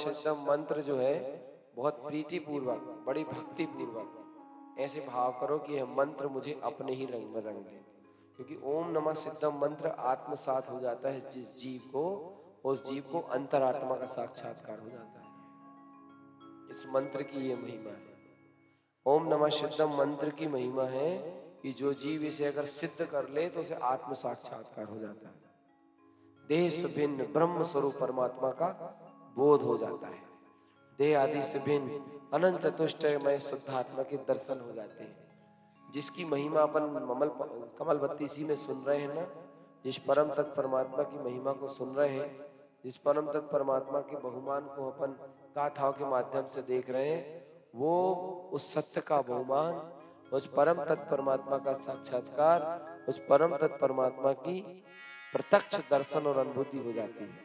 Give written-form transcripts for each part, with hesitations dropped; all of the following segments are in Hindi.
सिद्धम मंत्र जो है बहुत प्रीति पूर्वक, बड़ी भक्ति पूर्वक ऐसे भाव करो कि यह मंत्र मुझे अपने ही रंग में रंग दे। क्योंकि ओम नमः सिद्धम मंत्र आत्मसात हो जाता है जिस जीव को, उस जीव को अंतरात्मा का साक्षात्कार हो जाता है। इस मंत्र की ये महिमा है। ओम नमः सिद्धम मंत्र की महिमा है कि जो जीव इसे अगर सिद्ध कर ले तो उसे आत्म साक्षात्कार हो जाता है। देह से भिन्न ब्रह्म स्वरूप परमात्मा का बोध हो जाता है। देह आदि से भिन्न अनंत चतुष्टयमय शुद्धात्मा के दर्शन हो जाते हैं। जिसकी महिमा अपन कमल बत्ती सी में सुन रहे हैं ना, जिस परम तत् परमात्मा की महिमा को सुन रहे हैं, जिस परम तत् परमात्मा के बहुमान को अपन गाथाओं के माध्यम से देख रहे हैं, वो उस सत्य का बहुमान, उस परम तत् परमात्मा का साक्षात्कार, उस परम तत् परमात्मा की प्रत्यक्ष दर्शन और अनुभूति हो जाती है।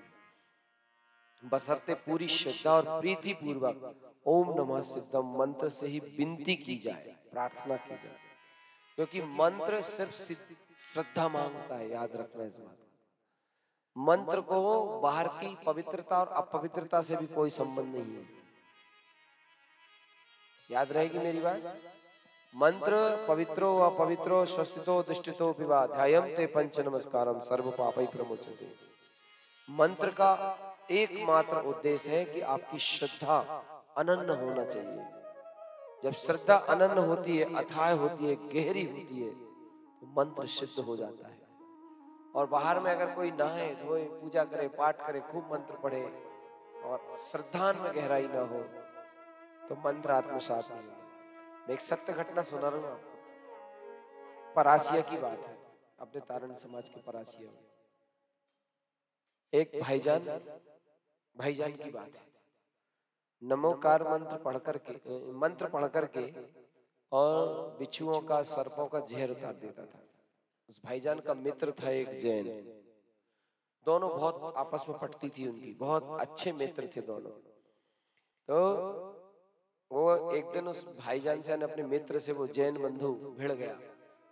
बशर्ते पूरी श्रद्धा और प्रीति पूर्वक ओम नमः सिद्धम मंत्र से ही विनती की जाए, प्रार्थना की जाए। क्योंकि मंत्र सिर्फ श्रद्धा मांगता है, याद रखना इस बात। मंत्र को बाहर की पवित्रता और अपवित्रता से भी कोई संबंध नहीं है, याद रहेगी मेरी बात। मंत्र पवित्रो व पवित्रो स्वस्तितो दुष्टितो विवा ध्यायम ते पंच नमस्कारम सर्व पापै प्रमोचते। मंत्र का एकमात्र उद्देश्य है कि आपकी श्रद्धा अनन्य होना चाहिए। जब श्रद्धा अनन्य होती है, अथाह होती है, गहरी होती है, तो मंत्र सिद्ध हो जाता है। और बाहर में अगर कोई नहाए धोए, पूजा करे, पाठ करे, खूब मंत्र पढ़े और श्रद्धा में गहराई ना हो, तो मंत्र आत्मसात नहीं होता। मैं एक सत्य घटना सुना रहा हूँ आपको। परासिया की बात है, अपने तारण समाज के परासिया में एक भाईजान की बात है। नमोकार मंत्र पढ़ करके और बिच्छुओं का, सर्पों का जहर उतार देता था। उस भाईजान का मित्र था एक जैन। दोनों बहुत आपस में पटती थी उनकी, बहुत अच्छे मित्र थे दोनों। तो वो एक दिन उस भाईजान से, अपने मित्र से, वो जैन बंधु भिड़ गया।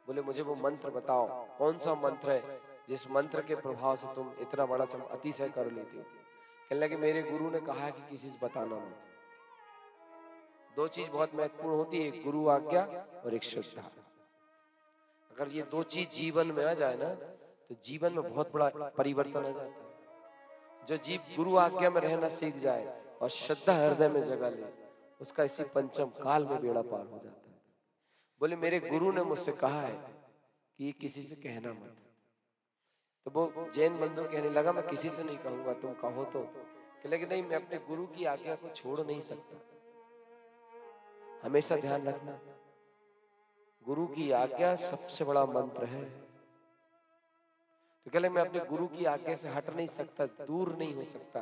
बोले मुझे वो मंत्र बताओ, कौन सा मंत्र है जिस मंत्र के प्रभाव से तुम इतना बड़ा अतिशय कर लेते हो। कहने लगे मेरे गुरु ने कहा है कि किसी से बताना मत। दो चीज बहुत महत्वपूर्ण होती है, एक गुरु आज्ञा और एक श्रद्धा। अगर ये दो चीज जीवन में आ जाए ना, तो जीवन में बहुत बड़ा परिवर्तन आ जाता है। जो जीव गुरु आज्ञा में रहना सीख जाए और श्रद्धा हृदय में जगा ले, उसका इसी पंचम काल में बेड़ा पार हो जाता है। बोले मेरे गुरु ने मुझसे कहा है कि ये किसी से कहना मत। तो वो जैन बंधु कहने लगा मैं किसी से नहीं कहूंगा, तुम कहो तो। कहने लगे नहीं, मैं अपने गुरु की आज्ञा को छोड़ नहीं सकता। हमेशा ध्यान रखना, गुरु की आज्ञा सबसे बड़ा मंत्र है। तो कहले मैं अपने गुरु की आज्ञा से हट नहीं सकता, दूर नहीं हो सकता।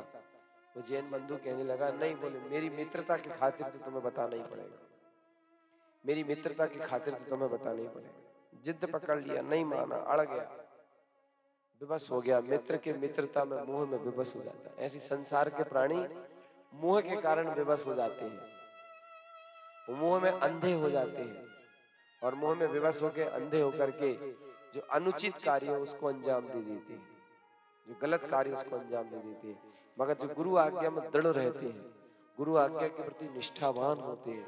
वो जैन बंधु कहने लगा नहीं, बोले मेरी मित्रता की खातिर तो तुम्हें बताना ही पड़ेगा, मेरी मित्रता की खातिर तो तुम्हें बताना ही पड़ेगा। जिद पकड़ लिया, नहीं माना, अड़ गया, विवश हो गया। मित्र के मित्रता में, मोह में विवश हो जाता है। ऐसी संसार के प्राणी मोह के कारण विवश हो जाते हैं, मोह में अंधे हो जाते हैं, और मोह में विवश होकर अंधे होकर के जो अनुचित कार्य है उसको अंजाम दे देते हैं, जो गलत कार्य उसको अंजाम दे देते हैं। मगर जो गुरु आज्ञा में दृढ़ रहते हैं, गुरु आज्ञा के प्रति निष्ठावान होते हैं,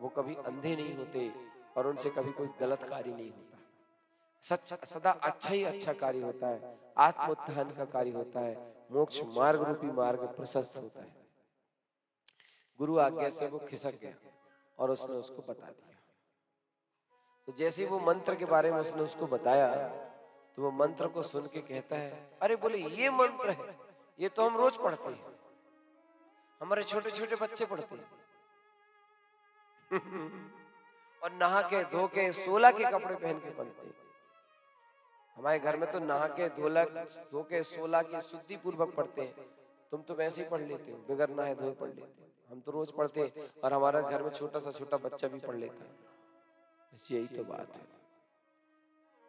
वो कभी अंधे नहीं होते और उनसे कभी कोई गलत कार्य नहीं होता। सदा अच्छा ही अच्छा कार्य होता है, आत्मोत्थान का कार्य होता है, मोक्ष मार्ग रूपी मार्ग प्रशस्त होता है। गुरु आज्ञा से वो खिसक गया और उसने उसको बता दिया। तो जैसे वो मंत्र के बारे में उसने उसको बताया, तो वो मंत्र को सुन के कहता है अरे बोले ये मंत्र है, ये तो हम रोज पढ़ते हैं, हमारे छोटे छोटे बच्चे पढ़ते हैं और नहा के धो के 16 के कपड़े पहन के पढ़ते हैं। हमारे घर में तो नहा के धो के 16 की शुद्धि पूर्वक पढ़ते हैं। तुम तो वैसे ही पढ़ लेते हो, बगैर नहाए धोए पढ़ लेते हो। हम तो रोज पढ़ते हैं और हमारा घर में छोटा सा छोटा बच्चा भी पढ़ लेता है। बस यही तो बात है,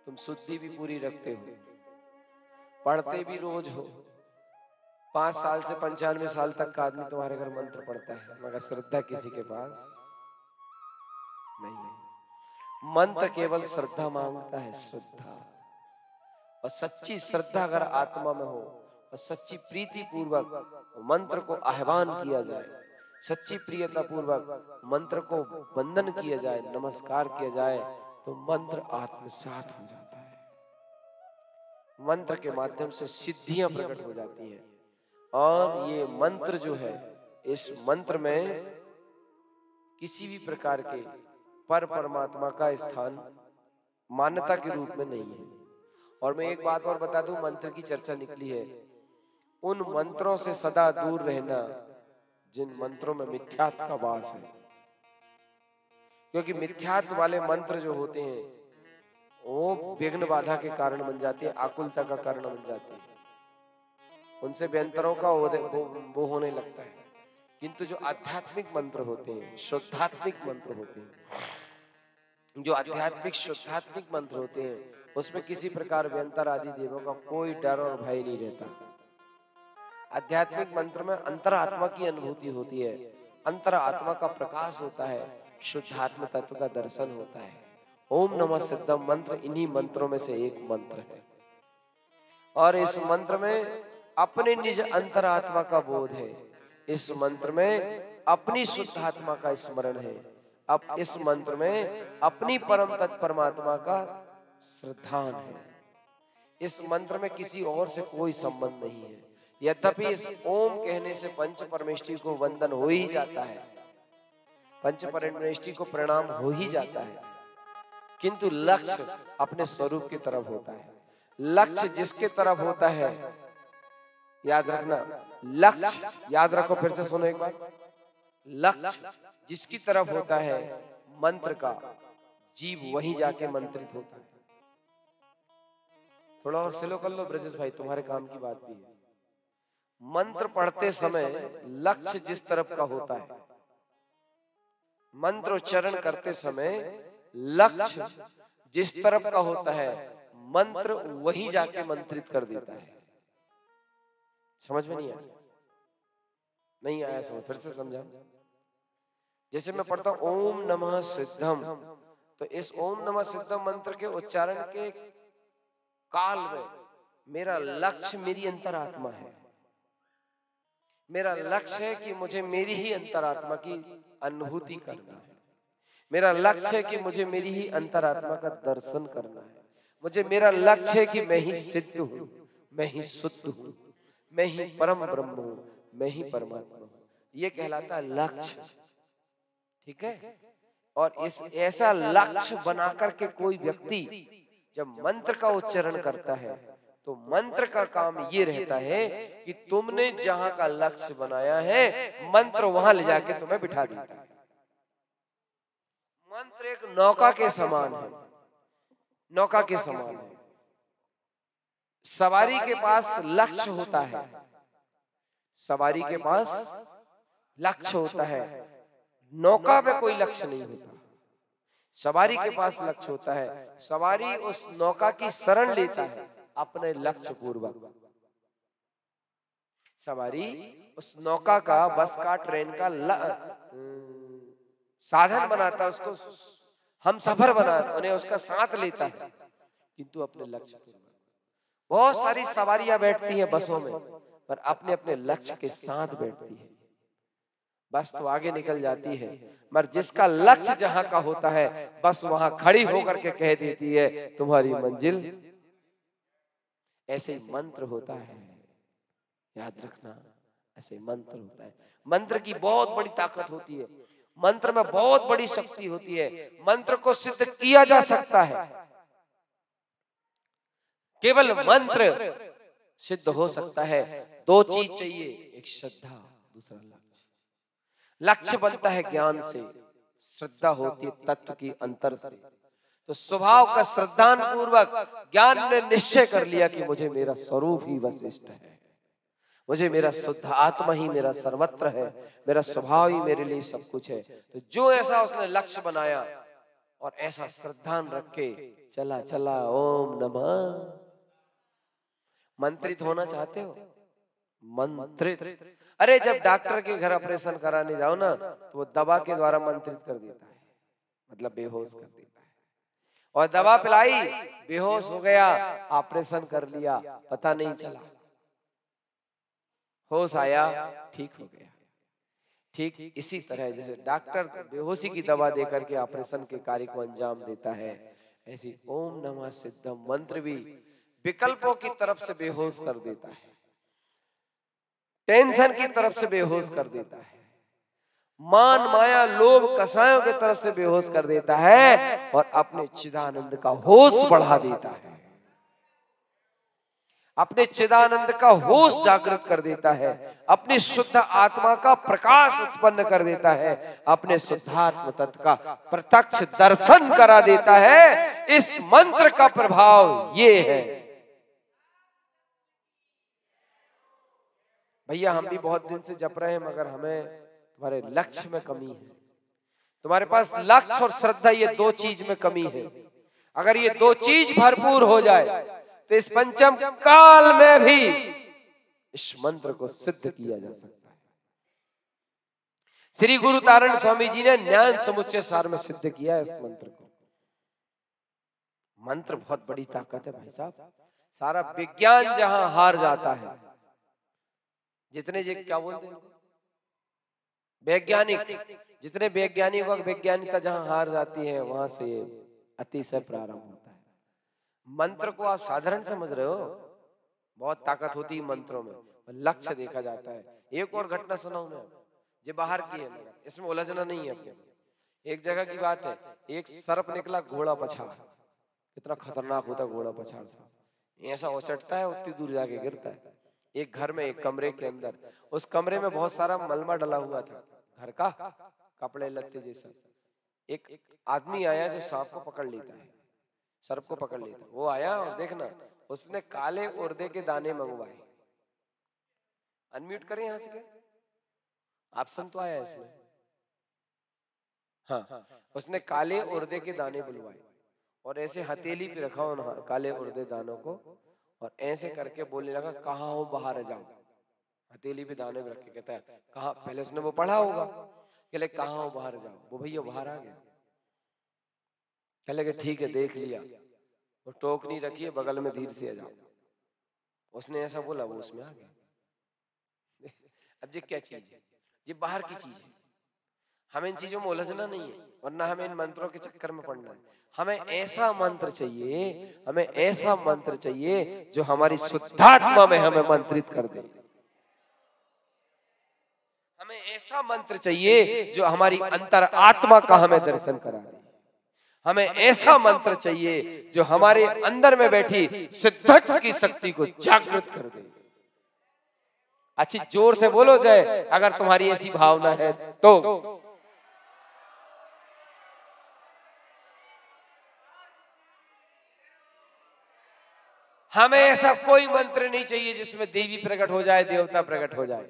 तुम शुद्धि भी पूरी रखते हो, पढ़ते भी रोज हो। 5 साल से 95 साल तक का आदमी तुम्हारे घर मंत्र पढ़ता है, मगर श्रद्धा किसी के पास नहीं है। मंत्र केवल श्रद्धा मांगता है, श्रद्धा। और सच्ची श्रद्धा अगर आत्मा में हो और सच्ची प्रीति पूर्वक मंत्र को आह्वान किया जाए, सच्ची प्रियता पूर्वक मंत्र को वंदन किया जाए, नमस्कार किया जाए, तो मंत्र आत्मसात हो जाता है। मंत्र के माध्यम से सिद्धियां प्रकट हो जाती हैं। और ये मंत्र जो है, इस मंत्र में किसी भी प्रकार के परमात्मा का स्थान मान्यता के रूप में नहीं है। और मैं एक बात और बता दूं, मंत्र की चर्चा निकली है, उन मंत्रों से सदा दूर रहना जिन मंत्रों में मिथ्यात्व का वास है। क्योंकि मिथ्यात्व वाले मंत्र जो होते हैं वो विघ्न बाधा के कारण बन जाते हैं, आकुलता का कारण बन जाते हैं, उनसे व्यंतरों का वो होने लगता है। किंतु जो आध्यात्मिक मंत्र होते हैं, शुद्धात्मिक मंत्र होते हैं, जो आध्यात्मिक शुद्धात्मिक मंत्र होते हैं, उसमें किसी प्रकार व्यंतर आदि देवों का कोई डर और भय नहीं रहता। आध्यात्मिक मंत्र में अंतरात्मा की अनुभूति होती है, अंतरात्मा का प्रकाश होता है, शुद्धात्म तत्व का दर्शन होता है। ओम नमः सिद्धम मंत्र इन्हीं मंत्रों में से एक मंत्र है। और इस मंत्र में अपने निज अंतरात्मा का बोध है, इस मंत्र में अपनी शुद्ध आत्मा का स्मरण है, अब इस मंत्र में अपनी परम तत्व परमात्मा का श्रद्धान है। इस मंत्र में किसी और से कोई संबंध नहीं है। यद्यपि इस ओम कहने से पंच परमेष्टि को वंदन हो ही जाता है, पंच परमेष्टि को प्रणाम हो ही जाता है, किंतु लक्ष्य अपने स्वरूप की तरफ होता है। लक्ष्य जिसके तरफ होता है, याद रखना, लक्ष्य याद रखो, फिर से सुनो एक बार, लक्ष्य जिसकी तरफ होता है मंत्र का, जीव वहीं जाके मंत्रित होता है। थोड़ा और स्लो कर लो ब्रजेश भाई, तुम्हारे काम की बात भी है। मंत्र पढ़ते समय लक्ष्य जिस तरफ का होता है, मंत्र उच्चारण करते समय लक्ष्य जिस तरफ का होता है, मंत्र वहीं जाके मंत्रित कर देता है। समझ में नहीं आया? नहीं आया समझ, फिर से समझा। जैसे मैं पढ़ता हूं ओम नमः सिद्धम, तो इस ओम नमः सिद्धम मंत्र के उच्चारण के काल में मेरा लक्ष्य मेरी अंतरात्मा है। मेरा लक्ष्य है कि मुझे मेरी ही अंतरात्मा की अनुभूति करना है। मेरा लक्ष्य है कि मुझे मेरी ही अंतरात्मा का दर्शन करना है। मुझे मेरा लक्ष्य है कि मैं ही सिद्ध हूं, मैं ही शुद्ध हूं, मैं ही परम ब्रह्म हूं, मैं ही परमात्मा हूं। ये कहलाता है लक्ष्य। ठीक है? और इस ऐसा लक्ष्य बनाकर के कोई व्यक्ति जब मंत्र का उच्चारण करता है, तो मंत्र का काम ये रहता है कि तुमने जहां का लक्ष्य बनाया है, मंत्र वहां ले जाके तुम्हें बिठा देता है। मंत्र एक नौका के समान है, नौका के समान है। सवारी के पास लक्ष्य होता है, सवारी के पास लक्ष्य होता है, नौका में कोई लक्ष्य नहीं होता। सवारी के पास लक्ष्य होता है, सवारी उस नौका की शरण लेता है अपने लक्ष्य पूर्वक। सवारी उस नौका का, बस का, ट्रेन का साधन बनाता है, उसको हम सफर बनाता, उन्हें उसका साथ लेता है, किंतु अपने लक्ष्य पूर्वक। बहुत सारी सवारियां बैठती हैं बसों में, पर अपने अपने लक्ष्य के साथ बैठती है। बस तो आगे निकल जाती है, मगर जिसका लक्ष्य जहां का होता है, बस वहां खड़ी होकर के कह देती है तुम्हारी मंजिल। ऐसे मंत्र होता है, याद रखना, ऐसे मंत्र होता है। मंत्र की बहुत बड़ी ताकत होती है, मंत्र में बहुत बड़ी शक्ति होती है। मंत्र को सिद्ध किया जा सकता है, केवल मंत्र सिद्ध हो सकता है। दो चीज चाहिए, एक श्रद्धा, दूसरा लक्ष्य। लक्ष्य बनता है ज्ञान से, श्रद्धा होती है तत्व की अंतर से। तो स्वभाव का श्रद्धान पूर्वक ज्ञान ने निश्चय कर लिया कि मुझे मेरा स्वरूप ही वशिष्ठ है, मुझे मेरा शुद्ध आत्मा ही मेरा सर्वत्र है, मेरा स्वभाव ही मेरे लिए सब कुछ है। तो जो ऐसा उसने लक्ष्य बनाया और ऐसा श्रद्धान रख के चला चला ओम नमः। मंत्रित होना चाहते हो? मंत्रित, अरे जब डॉक्टर के घर ऑपरेशन कराने जाओ ना, तो वो दवा के द्वारा मंत्रित कर देता है, मतलब बेहोश कर देता है। और दवा पिलाई, बेहोश हो गया, ऑपरेशन कर लिया, पता नहीं चला। होश आया, ठीक हो गया। ठीक इसी तरह जैसे डॉक्टर बेहोशी की दवा देकर के ऑपरेशन के कार्य को अंजाम देता है, ऐसी ओम नमः सिद्धम मंत्र भी विकल्पों की तरफ से बेहोश कर देता है, टेंशन की तरफ से बेहोश कर देता है, मान माया लोभ कसायों की तरफ से बेहोश कर देता है और अपने चिदानंद का होश बढ़ा देता है, अपने चिदानंद का होश जागृत कर देता है, अपनी शुद्ध आत्मा का प्रकाश उत्पन्न कर देता है, अपने शुद्धात्म तत्व का प्रत्यक्ष दर्शन करा देता है। इस मंत्र का प्रभाव ये है। भैया हम भी बहुत दिन से जप रहे हैं, मगर हमें तुम्हारे लक्ष्य में कमी है। तुम्हारे पास लक्ष्य और श्रद्धा, ये दो चीज में कमी है। अगर ये दो चीज भरपूर हो जाए तो इस पंचम काल में भी इस मंत्र को सिद्ध किया जा सकता है। श्री गुरु तारण स्वामी जी ने ज्ञान समुच्चय सार में सिद्ध किया है इस मंत्र को। मंत्र बहुत बड़ी ताकत है भाई साहब। सारा विज्ञान जहां हार जाता है, जितने क्या बोलते हैं वैज्ञानिक, जितने वैज्ञानिकों का वैज्ञानिकता जहां हार जाती है, वहां से अतिशय प्रारंभ होता है। मंत्र को आप साधारण समझ रहे हो, बहुत ताकत होती है मंत्रों में, लक्ष्य देखा जाता है। एक और घटना सुनाऊं मैं, जो बाहर की है, इसमें उलझना नहीं है अपने। एक जगह की बात है, एक सर्प निकला घोड़ा पछाड़। कितना खतरनाक होता है घोड़ा पछाड़ सा, ऐसा उचटता है, उतनी दूर जाके गिरता है। एक घर में, एक कमरे के अंदर, उस कमरे में बहुत सारा मलमा डला हुआ था, घर का कपड़े लत्ते जैसा। एक आदमी आया जो सांप को पकड़ लेता है, सर्प को पकड़ लेता। वो आया और देखना, उसने काले उर्दे के दाने मंगवाए। अनम्यूट करें यहां से, क्या ऑप्शन तो आया इसमें? हाँ, उसने काले उर्दे के दाने बुलवाए और ऐसे हथेली पे रखा उन काले उर्दे दानों को, और ऐसे करके बोलने लगा, कहाँ हो, बाहर आ जाओ। हथेली पे दाने रख के कहता है, कहाँ? पहले उसने वो पढ़ा होगा, कहले कहाँ हो, बाहर जाओ। वो भैया बाहर आ गया। कहले कि ठीक है, देख लिया। वो टोकनी रखी है बगल में, धीरे से आ जाओ। उसने ऐसा बोला, वो उसमें आ गया। अब ये क्या चीज है? ये बाहर की चीज है। हमें इन चीजों में उलझना नहीं है, वरना हमें इन मंत्रों के चक्कर में पड़ना है। हमें ऐसा मंत्र चाहिए, हमें ऐसा मंत्र चाहिए जो हमारी शुद्धात्मा में हमें मंत्रित कर दे। हमें ऐसा मंत्र चाहिए जो हमारी अंतर आत्मा का हमें दर्शन करा दे। हमें ऐसा मंत्र चाहिए जो हमारे अंदर में बैठी सिद्धत्व की शक्ति को जागृत कर दे। अच्छी जोर से बोलो जय, अगर तुम्हारी ऐसी भावना है तो। हमें ऐसा कोई मंत्र नहीं चाहिए जिसमें देवी प्रकट हो जाए, देवता प्रकट हो जाए।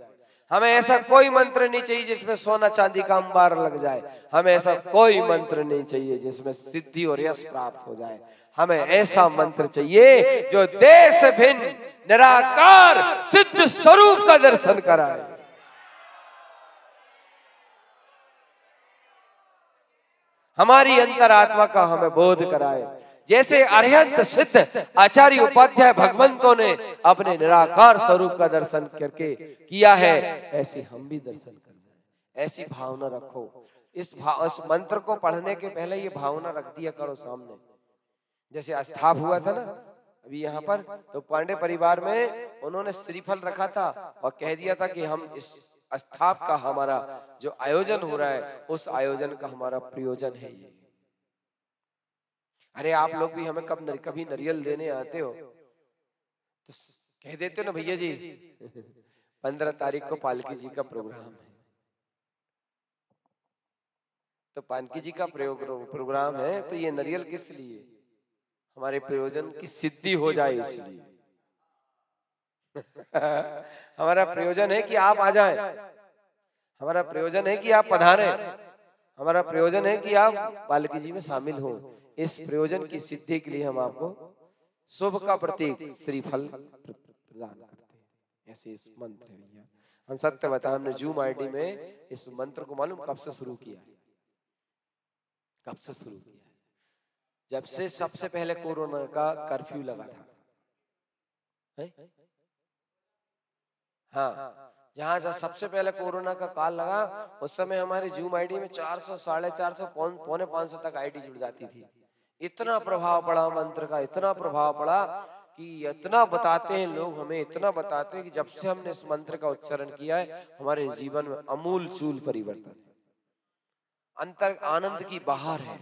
हमें ऐसा कोई मंत्र नहीं चाहिए जिसमें सोना चांदी का अंबार लग जाए। हमें ऐसा कोई मंत्र नहीं चाहिए जिसमें सिद्धि और यश प्राप्त हो जाए। हमें ऐसा मंत्र चाहिए जो देश भिन्न निराकार सिद्ध स्वरूप का दर्शन कराए। हमारी अंतरात्मा का हमें बोध कराए। जैसे अरिहंत सिद्ध आचार्य उपाध्याय भगवंतों ने अपने निराकार स्वरूप का दर्शन करके किया है, ऐसे हम भी दर्शन कर जाए। ऐसी भावना रखो। इस मंत्र को पढ़ने के पहले ये भावना रख दिया करो सामने। जैसे अस्थाप हुआ था ना अभी यहाँ पर, तो पांडे परिवार में उन्होंने श्रीफल रखा था और कह दिया था कि हम इस अस्थाप का, हमारा जो आयोजन हो रहा है, उस आयोजन का हमारा प्रयोजन है ये। अरे आप लोग भी हमें कभी नरियल देने आते हो तो कह देते हो ना, भैया जी 15 तारीख को पालकी जी का प्रोग्राम है, तो पालकी जी का प्रोग्राम है, तो ये नरियल किस लिए? हमारे प्रयोजन की सिद्धि हो जाए इसलिए। हमारा प्रयोजन है कि आप आ जाएं, हमारा प्रयोजन है कि आप पधारें, हमारा प्रयोजन है कि आप पालकी जी में शामिल हो। इस प्रयोजन की सिद्धि के लिए हम आपको शुभ का प्रतीक श्रीफल प्रदान करते हैं। ऐसे इस मंत्र है भैया। हम सत्य बताएं, हमने जूम आईडी में इस मंत्र को मालूम कब से शुरू किया है? कब से शुरू किया है? जब से सबसे पहले कोरोना का कर्फ्यू लगा था। हाँ, जहाँ जहाँ सबसे पहले कोरोना का काल लगा उस समय हमारी जूम आईडी में 400, 450, पौने 500 तक आईडी जुड़ जाती थी। इतना प्रभाव पड़ा मंत्र का, इतना प्रभाव पड़ा कि इतना बताते हैं लोग, हमें इतना बताते हैं कि जब से हमने इस मंत्र का उच्चारण किया है हमारे जीवन में अमूल चूल परिवर्तन, अंतर आनंद की बहार है,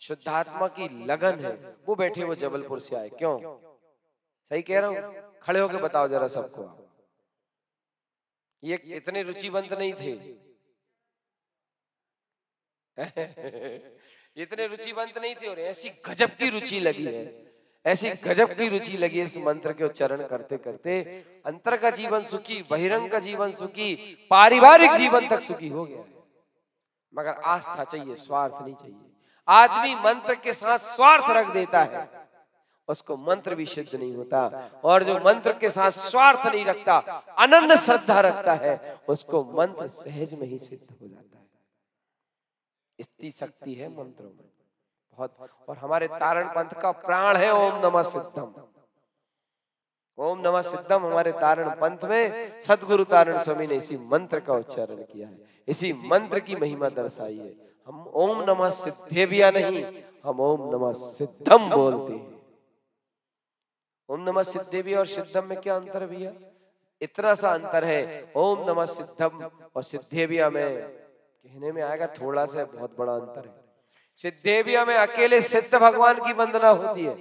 शुद्धात्मा की लगन है। वो बैठे वो जबलपुर से आए, क्यों? सही कह रहा हूँ? खड़े होके बताओ जरा सबको। ये इतने रुचिवंत नहीं थे इतने रुचिवंत नहीं थे, और ऐसी गजब की रुचि लगी है, ऐसी गजब की रुचि लगी इस मंत्र के उच्चारण करते करते। अंतर का जीवन सुखी, बहिरंग का जीवन सुखी, पारिवारिक जीवन तक सुखी हो गया। मगर आस्था चाहिए, स्वार्थ नहीं चाहिए। आदमी मंत्र के साथ स्वार्थ रख देता है, उसको मंत्र भी सिद्ध नहीं होता। और जो मंत्र के साथ स्वार्थ नहीं रखता, अनन्य श्रद्धा रखता है, उसको मंत्र सहज में ही सिद्ध हो जाता है। इतनी शक्ति है मंत्रों में बहुत। और हमारे तारण पंथ का प्राण है ओम नमः सिद्धम। ओम नमः सिद्धम हमारे तारण पंथ में सदगुरु तारण स्वामी ने इसी मंत्र का उच्चारण किया है, इसी मंत्र की महिमा दर्शाई है। हम ओम नमः सिद्धेभ्यः नहीं, हम ओम नमः सिद्धम बोलते हैं। ओम नमः सिद्धेभ्यः और सिद्धम में क्या अंतर है भैया? इतना सा अंतर है। ओम नमः सिद्धम और सिद्धेभ्यः में कहने में आएगा थोड़ा सा, बहुत बड़ा अंतर है। सिद्धेभ्यः में अकेले सिद्ध भगवान की वंदना होती है,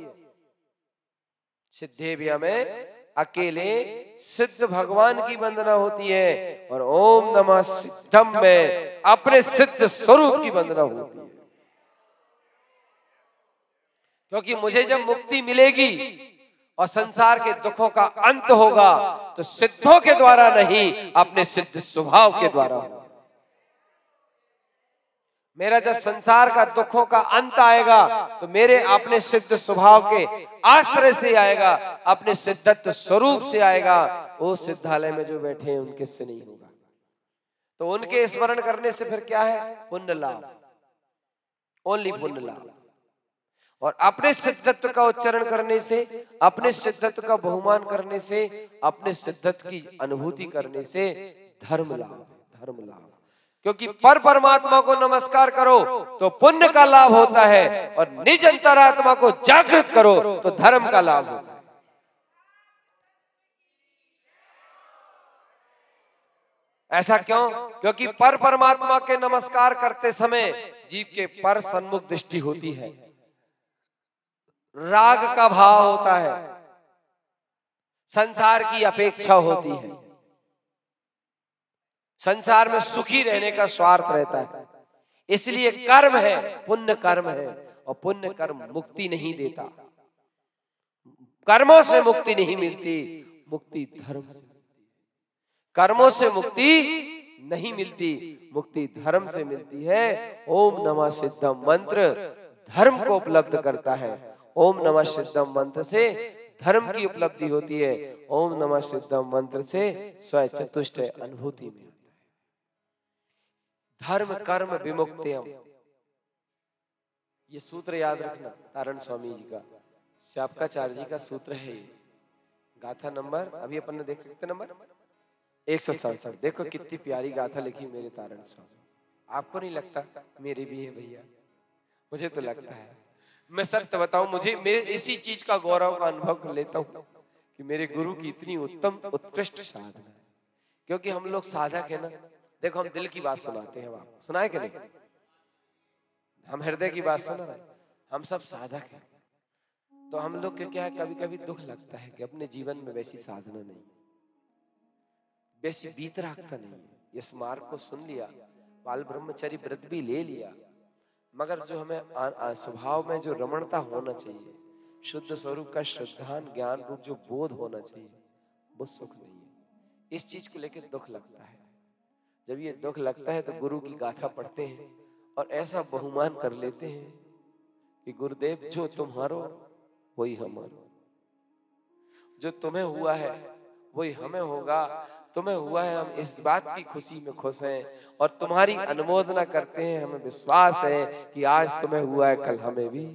सिद्धेभ्यः में अकेले सिद्ध भगवान की वंदना होती है, और ओम नमः सिद्धम में अपने सिद्ध स्वरूप की वंदना होती है। क्योंकि मुझे जब मुक्ति मिलेगी और संसार के दुखों का अंत होगा तो सिद्धों के द्वारा नहीं, अपने सिद्ध स्वभाव के द्वारा होगा। मेरा जब संसार का दुखों का अंत आएगा तो मेरे अपने सिद्ध स्वभाव के आश्रय से आएगा, अपने सिद्धत्व स्वरूप से आएगा। वो सिद्धालय में जो बैठे हैं उनके से नहीं होगा। तो उनके स्मरण करने से फिर क्या है? पुण्य लाभ, ओनली पुण्य लाभ। और अपने सिद्धत्व का उच्चारण करने से, अपने सिद्धत्व का बहुमान करने से, अपने सिद्धत्व की अनुभूति करने से धर्म लाभ, धर्म लाभ। क्योंकि पर परमात्मा को नमस्कार करो तो पुण्य का लाभ होता है, और निज अंतरात्मा को जागृत करो तो धर्म का लाभ होता है। ऐसा क्यों? क्योंकि पर परमात्मा के नमस्कार करते समय जीव के पर सन्मुख दृष्टि होती है, राग का भाव होता है, संसार की अपेक्षा होती है, संसार में सुखी रहने का स्वार्थ रहता है। इसलिए कर्म है, पुण्य कर्म है, और पुण्य कर्म मुक्ति नहीं देता, कर्मों से मुक्ति नहीं मिलती, मुक्ति धर्म से। कर्मों से मुक्ति नहीं मिलती, मुक्ति धर्म से मिलती है। ओम नमः सिद्धम मंत्र धर्म को उपलब्ध करता है। ओम नमः सिद्धम मंत्र से धर्म की उपलब्धि होती है। ओम नमः सिद्धम मंत्र से स्वयं चतुष्ट अनुभूति में धर्म कर्म विमुक्तियम। ये सूत्र याद रखना, तारण स्वामी जी का, श्यापकाचार्य जी का सूत्र है। गाथा नंबर अभी अपन ने देखा, कितने नंबर? 167। देखो कितनी प्यारी गाथा लिखी मेरे तारण स्वामी। आपको नहीं लगता? मेरी भी है भैया, मुझे तो लगता है। मैं सत्य बताऊं, मुझे मैं इसी चीज का गौरव का अनुभव कर लेता हूँ कि मेरे गुरु की इतनी उत्तम उत्कृष्ट साधना है। क्योंकि हम लोग साधक है ना, देखो हम दिल की बात सुनाते हैं, आप सुनाए कि नहीं? हम हृदय की बात सुना रहे, हम सब साधक हैं। तो हम लोग के क्या है, कभी कभी दुख लगता है कि अपने जीवन में वैसी साधना नहीं, वैसी बीत रखता नहीं। इस मार्ग को सुन लिया, बाल ब्रह्मचर्य व्रत भी ले लिया, मगर जो हमें स्वभाव में जो रमणता होना चाहिए, शुद्ध स्वरूप का श्रद्धान ज्ञान रूप जो बोध होना चाहिए, वो सुख नहीं है। इस चीज को लेकर दुख लगता है। जब ये दुख लगता है तो गुरु की गाथा पढ़ते हैं और ऐसा बहुमान कर लेते हैं कि गुरुदेव जो तुम्हारो वही हमारो, जो तुम्हें हुआ है वही हमें होगा। तुम्हें हुआ है, हम इस बात की खुशी में खुश हैं और तुम्हारी अनुमोदना करते हैं। हमें विश्वास है कि आज तुम्हें हुआ है, कल हमें भी।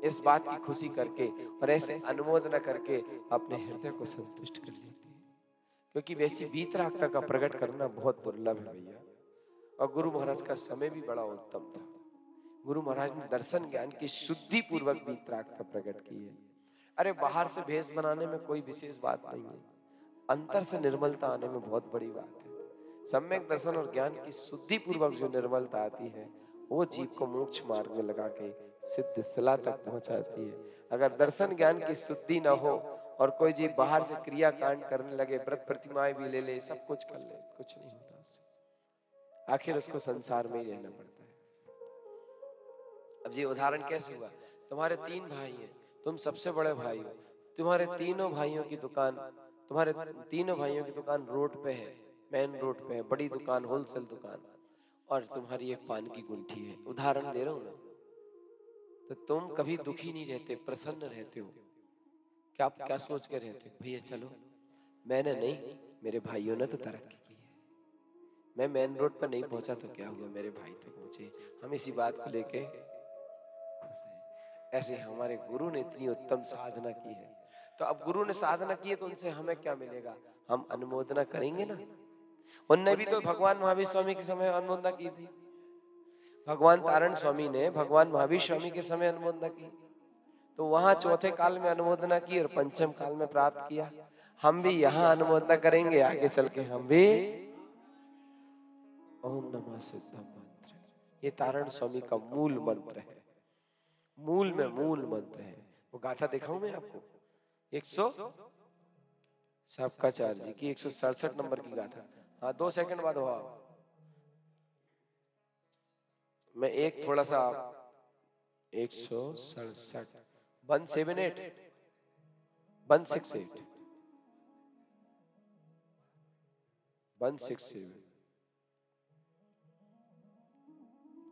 इस बात की खुशी करके और ऐसे अनुमोदना करके अपने हृदय को संतुष्ट कर लेती है। क्योंकि वैसी वीतरागता का प्रकट करना बहुत दुर्लभ है भैया। और गुरु महाराज का समय भी बड़ा उत्तम था। गुरु महाराज ने दर्शन ज्ञान की शुद्धि पूर्वक वीतरागता प्रकट की है। अरे बाहर से भेष बनाने में कोई विशेष बात नहीं है, अंतर से निर्मलता आने में बहुत बड़ी बात है। सम्यक दर्शन और ज्ञान की शुद्धि पूर्वक जो निर्मलता आती है वो जीव को मोक्ष मार्ग में लगा के सिद्ध शिला तक पहुंचाती है। अगर दर्शन ज्ञान की शुद्धि ना हो और कोई जीव बाहर से क्रिया कांड करने लगे, व्रत प्रतिमाएं भी ले ले, सब कुछ कर ले, कुछ नहीं होता उससे, आखिर उसको संसार में ही रहना पड़ता है। अब ये उदाहरण कैसे हुआ? तुम्हारे 3 भाई हैं, तुम सबसे बड़े भाई हो, तुम्हारे तीनों भाइयों की दुकान रोड पे है, मेन रोड पे है, बड़ी दुकान, होलसेल दुकान, और तुम्हारी एक पान की गुंठी है। उदाहरण दे रहा हूं ना। तो तुम कभी दुखी नहीं रहते, प्रसन्न रहते हो। क्या सोच कर रहते हो? भैया चलो, मैंने नहीं, मेरे भाइयों ने तो तरक्की की है, मैं मेन रोड पर नहीं पहुंचा तो क्या हुआ, मेरे भाई तो पहुंचे, हम इसी बात को लेके खुश हैं। ऐसे हमारे गुरु ने इतनी उत्तम साधना की है, तो अब गुरु ने साधना की है तो उनसे हमें क्या मिलेगा? हम अनुमोदना करेंगे ना। उनने भी तो भगवान महावीर स्वामी के समय अनुमोदना की थी। भगवान तारण स्वामी ने भगवान महावीर स्वामी के समय अनुमोदना की, तो वहां चौथे काल में अनुमोदना की और पंचम काल में प्राप्त किया। हम भी यहाँ अनुमोदना करेंगे, आगे चल के हम भी ओम नमः सिद्धम मंत्र, ये तारण स्वामी का मूल मंत्र है, मूल में मूल मंत्र है। वो गाथा दिखाऊं मैं आपको, 100 शाबकाचार्य जी की 167 नंबर की गाथा। हाँ 2 सेकंड बाद हुआ, मैं एक थोड़ा सा 167 178 168 167,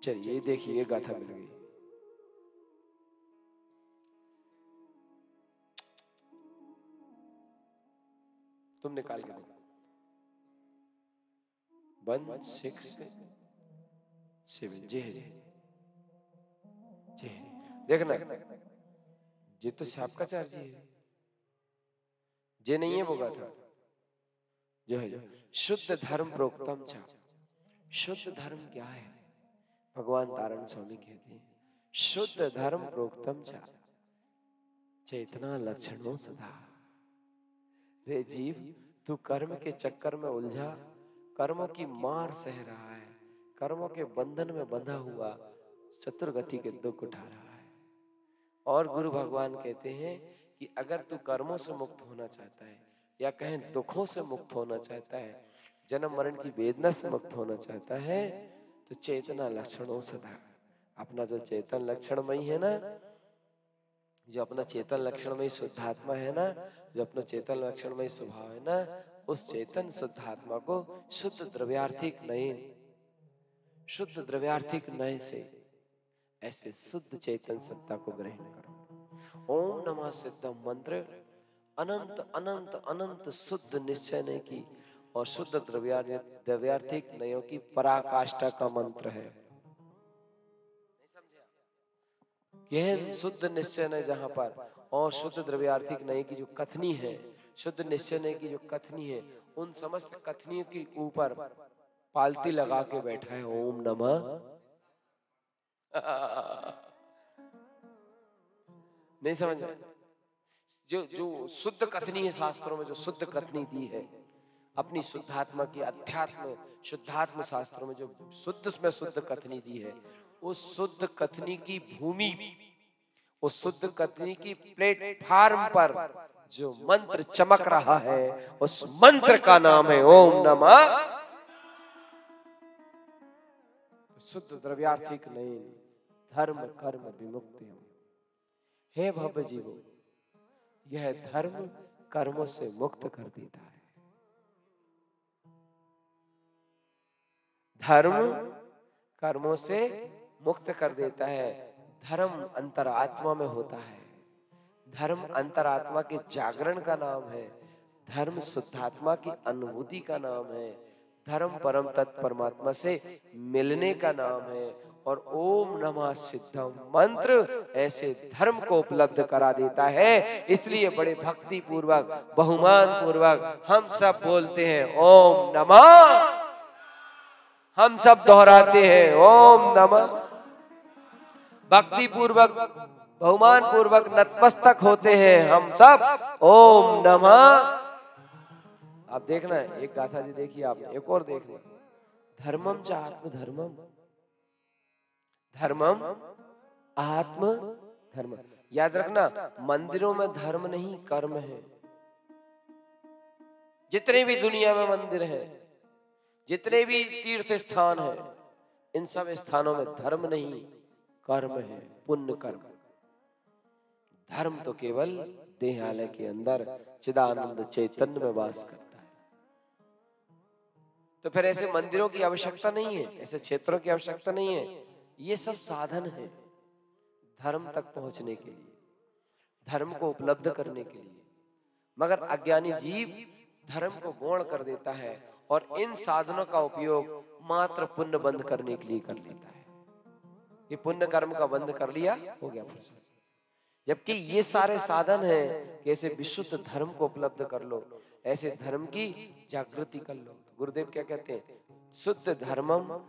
चलिए देखिए ये गाथा मिल गई। तुम निकाल के दो 167 जी है जी, देखना ये तो शाबकाचार्य जी है, जे नहीं है वो गाथा जो है। शुद्ध धर्म प्रोक्तम चा, शुद्ध धर्म क्या है? भगवान तारण स्वामी कहते हैं शुद्ध धर्म प्रोक्तम चा चेतना लक्षणों सदा। रे जीव, तू कर्म के चक्कर में उलझा, कर्मों की मार सह रहा है, कर्मों के बंधन में बंधा हुआ चतुर्गति के दुख उठा रहा है। और गुरु भगवान कहते हैं कि अगर तू कर्मों से मुक्त होना चाहता है, या कहें दुखों से मुक्त होना चाहता है, जन्म मरण की वेदना से मुक्त होना चाहता है, तो चेतना लक्षणों सदा, अपना जो चेतन लक्षणमयी है ना, जो अपना चेतन लक्षणमयी शुद्धात्मा है ना, जो अपना चेतन लक्षणमयी स्वभाव है ना, उस चेतन शुद्धात्मा को शुद्ध द्रव्यार्थिक नयन, शुद्ध द्रव्यार्थिक नय से ऐसे शुद्ध चेतन सत्ता को ग्रहण करो। ओम नमः सिद्धम मंत्र अनंत अनंत अनंत शुद्ध निश्चय ने की और शुद्ध द्रव्यार्थिक नयों की पराकाष्ठा का मंत्र है। गहन शुद्ध निश्चय ने जहां पर, और शुद्ध द्रव्यार्थिक नय की जो कथनी है, शुद्ध निश्चय ने की जो कथनी है, उन समस्त कथनियों के ऊपर पालती लगा के बैठा है ओम नमः। नहीं समझ में? जो शुद्ध कथनी है शास्त्रों में, जो शुद्ध कथनी दी है अपनी शुद्धात्मा की, अध्यात्म शुद्धात्म शास्त्रों में जो शुद्ध में शुद्ध कथनी दी है, उस शुद्ध कथनी की भूमि, उस शुद्ध कथनी की प्लेटफार्म पर जो मंत्र चमक रहा है, उस मंत्र का नाम है ओम नमः शुद्ध द्रव्यार्थिक नयन धर्म कर्म विमुक्ति। हे भव्य जीवो, यह धर्म कर्मों से मुक्त कर देता है। धर्म कर्मों से मुक्त कर देता है। धर्म अंतरात्मा में होता है, धर्म अंतरात्मा के जागरण का नाम है, धर्म शुद्धात्मा की अनुभूति का नाम है, धर्म परम तत्व परमात्मा से मिलने का नाम है, और ओम नमः सिद्धम मंत्र ऐसे धर्म को उपलब्ध करा देता है। इसलिए बड़े भक्ति पूर्वक बहुमान पूर्वक हम सब बोलते हैं ओम नमः, हम सब दोहराते हैं ओम नमः, भक्ति पूर्वक बहुमान पूर्वक नतमस्तक होते हैं हम सब ओम नमः। आप देखना है एक गाथा जी देखिए, आपने एक और देखना, धर्मम च आत्मधर्मम, धर्मम आत्म धर्म। याद रखना मंदिरों में धर्म नहीं कर्म है। जितने भी दुनिया में मंदिर हैं, जितने भी तीर्थ स्थान हैं, इन सब स्थानों में धर्म नहीं कर्म है, पुण्य कर्म। धर्म तो केवल देहालय के अंदर चिदानंद चैतन्य में वास करता है। तो फिर ऐसे मंदिरों की आवश्यकता नहीं है, ऐसे क्षेत्रों की आवश्यकता नहीं है। ये सब साधन है धर्म तक पहुंचने के लिए, धर्म को उपलब्ध करने के लिए। मगर अज्ञानी जीव धर्म को गौण कर देता है और इन साधनों का उपयोग मात्र पुण्य बंद करने के लिए कर लेता है। ये पुण्य कर्म का बंद कर लिया, हो गया प्रश्न। जबकि ये सारे साधन हैं कि ऐसे विशुद्ध धर्म को उपलब्ध कर लो, ऐसे धर्म की जागृति कर लो। गुरुदेव क्या कहते हैं, शुद्ध धर्मम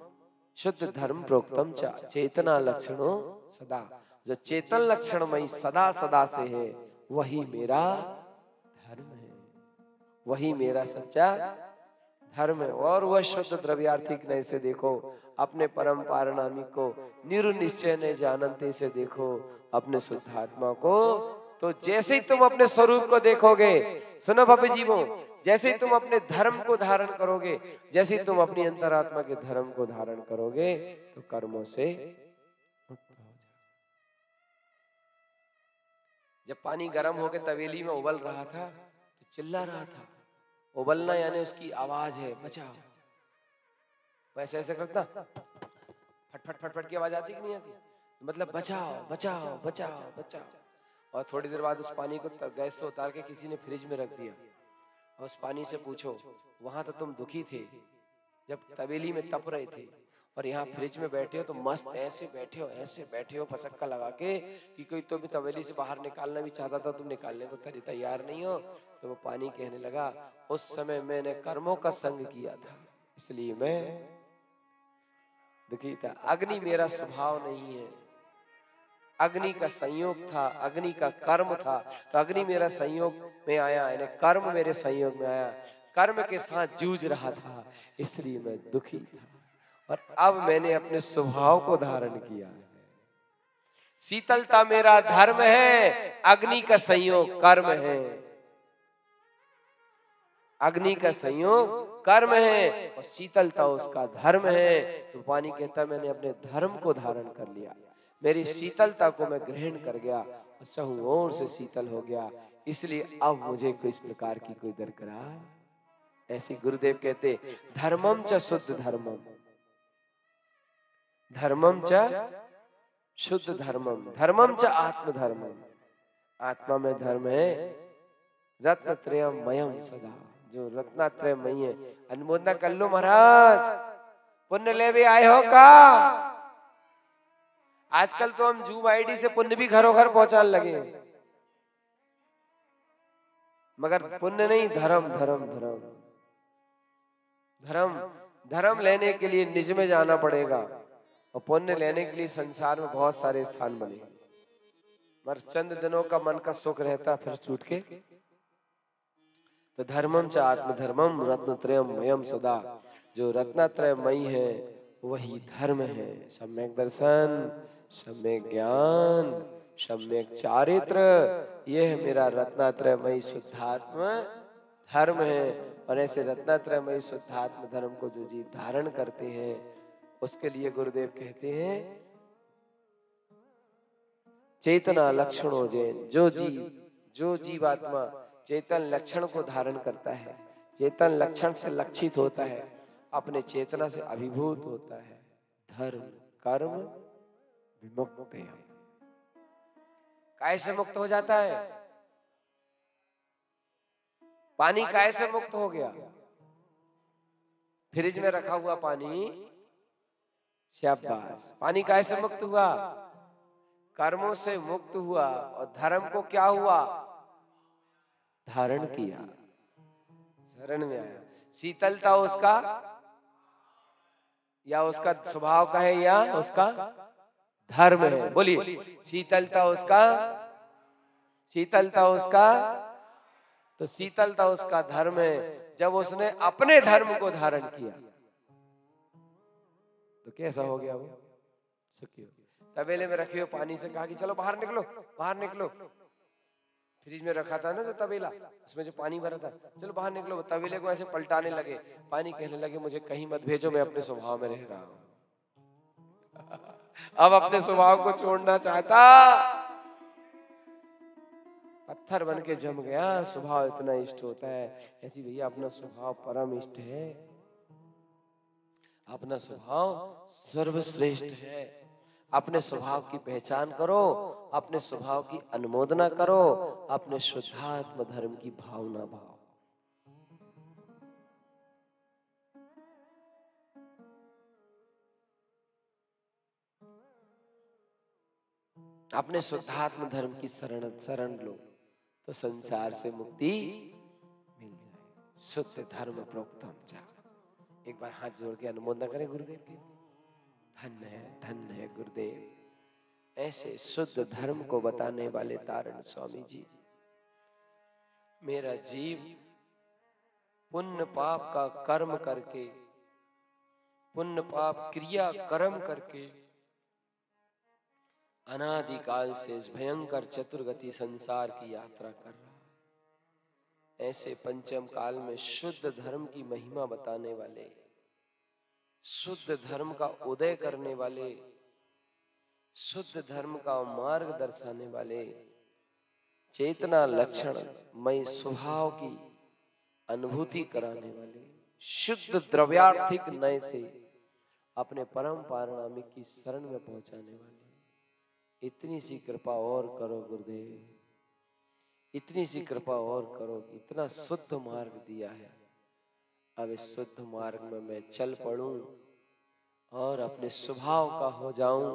शुद्ध धर्म प्रोक्तम च चेतना लक्षणों सदा। जो चेतन लक्षणमयी सदा सदा से है वही मेरा धर्म है, वही मेरा सच्चा धर्म है। और वह शुद्ध द्रव्यार्थिक ने से देखो, अपने परम पारणामी को निरुनिश्चय ने जानते से देखो, अपने शुद्ध आत्मा को। तो जैसे ही तुम अपने स्वरूप को देखोगे, सुनो बाबा जीवो, जैसे ही तुम अपने धर्म को धारण करोगे, जैसे ही तुम अपनी अंतरात्मा के धर्म को धारण करोगे, तो कर्मों से मुक्त हो जाओ। जब पानी गर्म होकर तवेली में उबल रहा था तो चिल्ला रहा था। उबलना यानी उसकी आवाज है, बचाओ। वैसे ऐसे करता फट फट फट फट की आवाज आती कि नहीं आती, मतलब बचाओ बचाओ बचाओ बचाओ। और थोड़ी देर बाद उस पानी को गैस से उतार के किसी ने फ्रिज में रख दिया और उस पानी से पूछो, वहां तो तुम दुखी थे जब तवेली में तप रहे थे, और यहाँ फ्रिज में बैठे हो तो मस्त ऐसे बैठे हो फसक्का लगा के कि कोई तो भी तवेली से बाहर निकालना भी चाहता था, तुम निकालने को तैयार नहीं हो। तो वो पानी कहने लगा, उस समय मैंने कर्मों का संग किया था इसलिए मैं दुखी था। अग्नि मेरा स्वभाव नहीं है, अग्नि का संयोग था, अग्नि का कर्म था। तो अग्नि मेरा संयोग में आया, यानी कर्म मेरे संयोग में आया, कर्म के साथ जूझ रहा था इसलिए मैं दुखी था। और अब मैंने अपने स्वभाव को धारण किया है। शीतलता मेरा धर्म है, अग्नि का संयोग कर्म है। अग्नि का संयोग कर्म है और शीतलता उसका धर्म है। तो पानी कहता मैंने अपने धर्म को धारण कर लिया, मेरी शीतलता को मैं ग्रहण कर गया और चहुं ओर से शीतल हो गया, इसलिए अब मुझे कोई इस प्रकार की कोई दरकार। ऐसी गुरुदेव कहते धर्मम च शुद्ध धर्मम, धर्मम च शुद्ध धर्मम, धर्मम च आत्मधर्मम। आत्मा में धर्म है रत्नत्रयमयम सदा, जो रत्नात्रयमयी है। अनुमोदना कर लो महाराज, पुण्य ले भी आए हो का। आजकल तो हम जूम आईडी से पुण्य भी घरों घर पहुंचाने लगे, मगर पुण्य नहीं, धर्म धर्म धर्म धर्म धर्म लेने के लिए निज में जाना पड़ेगा और पुण्य लेने के लिए संसार में बहुत सारे स्थान बने, मगर चंद दिनों का मन का सुख रहता फिर छूट के। तो धर्मम च आत्मधर्मम रत्नत्रयमयम सदा, जो रत्नत्रयमयी है वही धर्म है। सम्यक दर्शन, सम्यक ज्ञान, सम्यक चारित्र, यह मेरा रत्नात्रयमयी शुद्धात्म धर्म है। और ऐसे रत्नात्रयमयी शुद्धात्म धर्म को जो जीव धारण करते हैं उसके लिए गुरुदेव कहते हैं चेतना लक्षणों जैन। जो जीवात्मा चेतन लक्षण को धारण करता है, चेतन लक्षण से लक्षित होता है, अपने चेतना से अभिभूत होता है, धर्म कर्म विमुक्त है। काय से मुक्त हो जाता है? पानी काय से मुक्त हो गया? फ्रिज में रखा हुआ पानी शाबाश। पानी कैसे मुक्त हुआ? कर्मों से मुक्त हुआ और धर्म को क्या हुआ? धारण किया, शरण में आया। शीतलता उसका या उसका स्वभाव का है या उसका धर्म है? बोलिए। शीतलता उसका, शीतलता उसका, तो शीतलता उसका धर्म है। जब उसने अपने धर्म को धारण किया तो कैसा हो गया वो? सुखी हो गया। तबेले में रखे हो पानी से कहा कि चलो बाहर निकलो, बाहर निकलो। फ्रिज में रखा था ना जो तबेला, उसमें जो पानी भरा था, चलो बाहर निकलो। तबेले को ऐसे पलटाने लगे, पानी कहने लगे मुझे कहीं मत भेजो, मैं अपने स्वभाव में रह रहा हूं। अब अपने स्वभाव को छोड़ना चाहता, पत्थर बन के जम गया। स्वभाव इतना इष्ट होता है। ऐसी भैया अपना स्वभाव परम इष्ट है, अपना स्वभाव सर्वश्रेष्ठ है। अपने स्वभाव की पहचान करो, अपने स्वभाव की अनुमोदना करो, अपने शुद्धात्म धर्म की भावना भाव। अपने शुद्धात्म धर्म की शरण लो तो संसार से मुक्ति मिल जाए। शुद्ध धर्म प्रोक्तम चा। एक बार हाथ जोड़ के अनुमोदना करें गुरुदेव की। धन्य है गुरुदेव। ऐसे शुद्ध धर्म को बताने वाले तारण स्वामी जी। मेरा जीव पुण्य पाप का कर्म करके, पुण्य पाप क्रिया कर्म करके अनादिकाल से इस भयंकर चतुर्गति संसार की यात्रा कर रहा है। ऐसे पंचम काल में शुद्ध धर्म की महिमा बताने वाले, शुद्ध धर्म का उदय करने वाले, शुद्ध धर्म का मार्ग दर्शाने वाले, चेतना लक्षण मय स्वभाव की अनुभूति कराने वाले, शुद्ध द्रव्यार्थिक नय से अपने परम पारणामिक की शरण में पहुंचाने वाले, इतनी सी कृपा और करो गुरुदेव, इतनी सी कृपा और करो कि इतना शुद्ध मार्ग दिया है। अब इस शुद्ध मार्ग में मैं चल पड़ूं और अपने स्वभाव का हो जाऊं,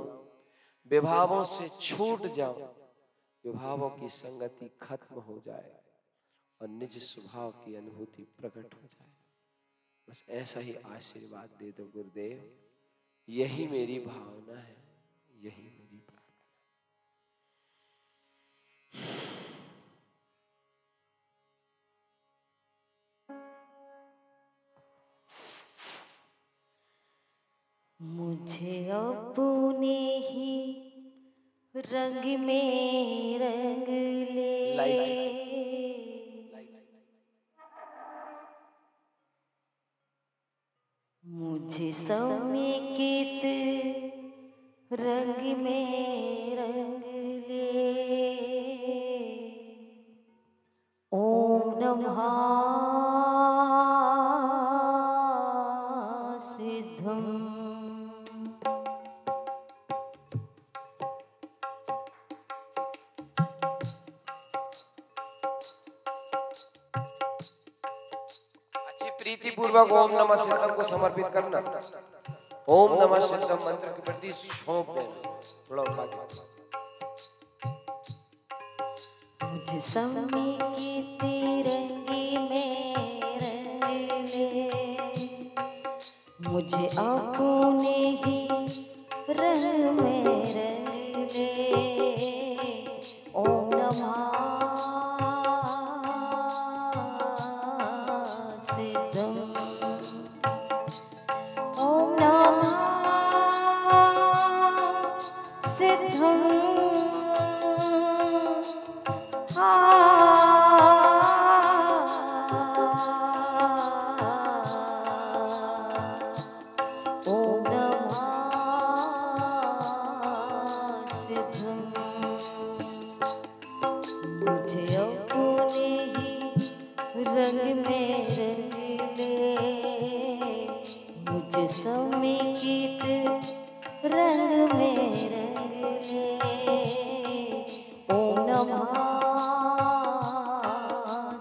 विभावों से छूट जाऊं, विभावों की संगति खत्म हो जाए और निज स्वभाव की अनुभूति प्रकट हो जाए। बस ऐसा ही आशीर्वाद दे दो गुरुदेव। यही मेरी भावना है, यही मेरी प्रार्थना। मुझे अपने ही रंग में रंग ले, मुझे समेकित रंग में रंग ले। ओम नमः सिद्धम। प्रीति पूर्वक ओम नमः सिद्धम को समर्पित करना। ओम नमः सिद्धम मंत्र के प्रति सौंप देना। थोड़ा उठा के मुझ समेकित रंगी में रंग ले, मुझे अपने ही रंग में रंग ले। ओम नमः सिद्धम। ओम नमः सिद्धम। ओम नमः सिद्धम। मुझे अपने ही रंग में रंग ले, मुझे समेकित रंग में रंग ले। ओम नमः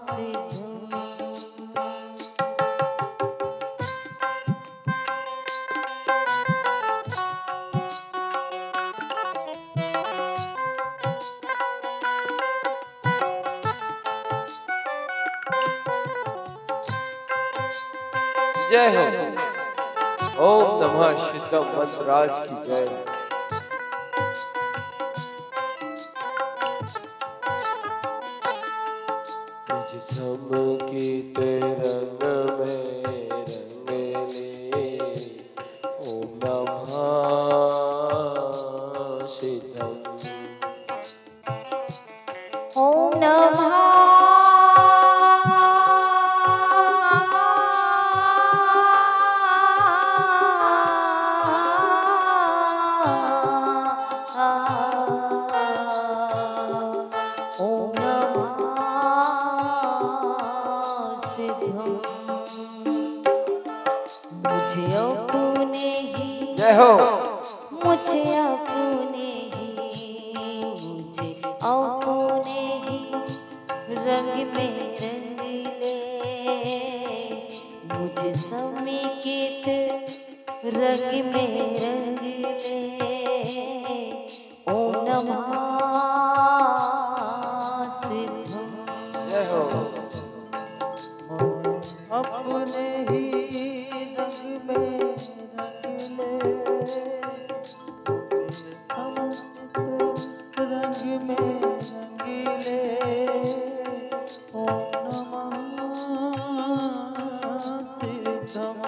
सिद्धम। जय हो। ओम नमः सिद्धम मंत्रराज की जय। मुझ समकित रंग में रंग ले, ओम नमः सिद्धम। ओम नमः मुझे अपने ही, जय हो। मुझे अपने ही, मुझे अपने ही रंग में रंग ले, मुझे समेकित रंग में रंग ले। ओम नमः सिद्धम। जय हो। अपने ही रंग में रंग ले, समस्त रंग में रंग ले। ओम नमः सिद्धम।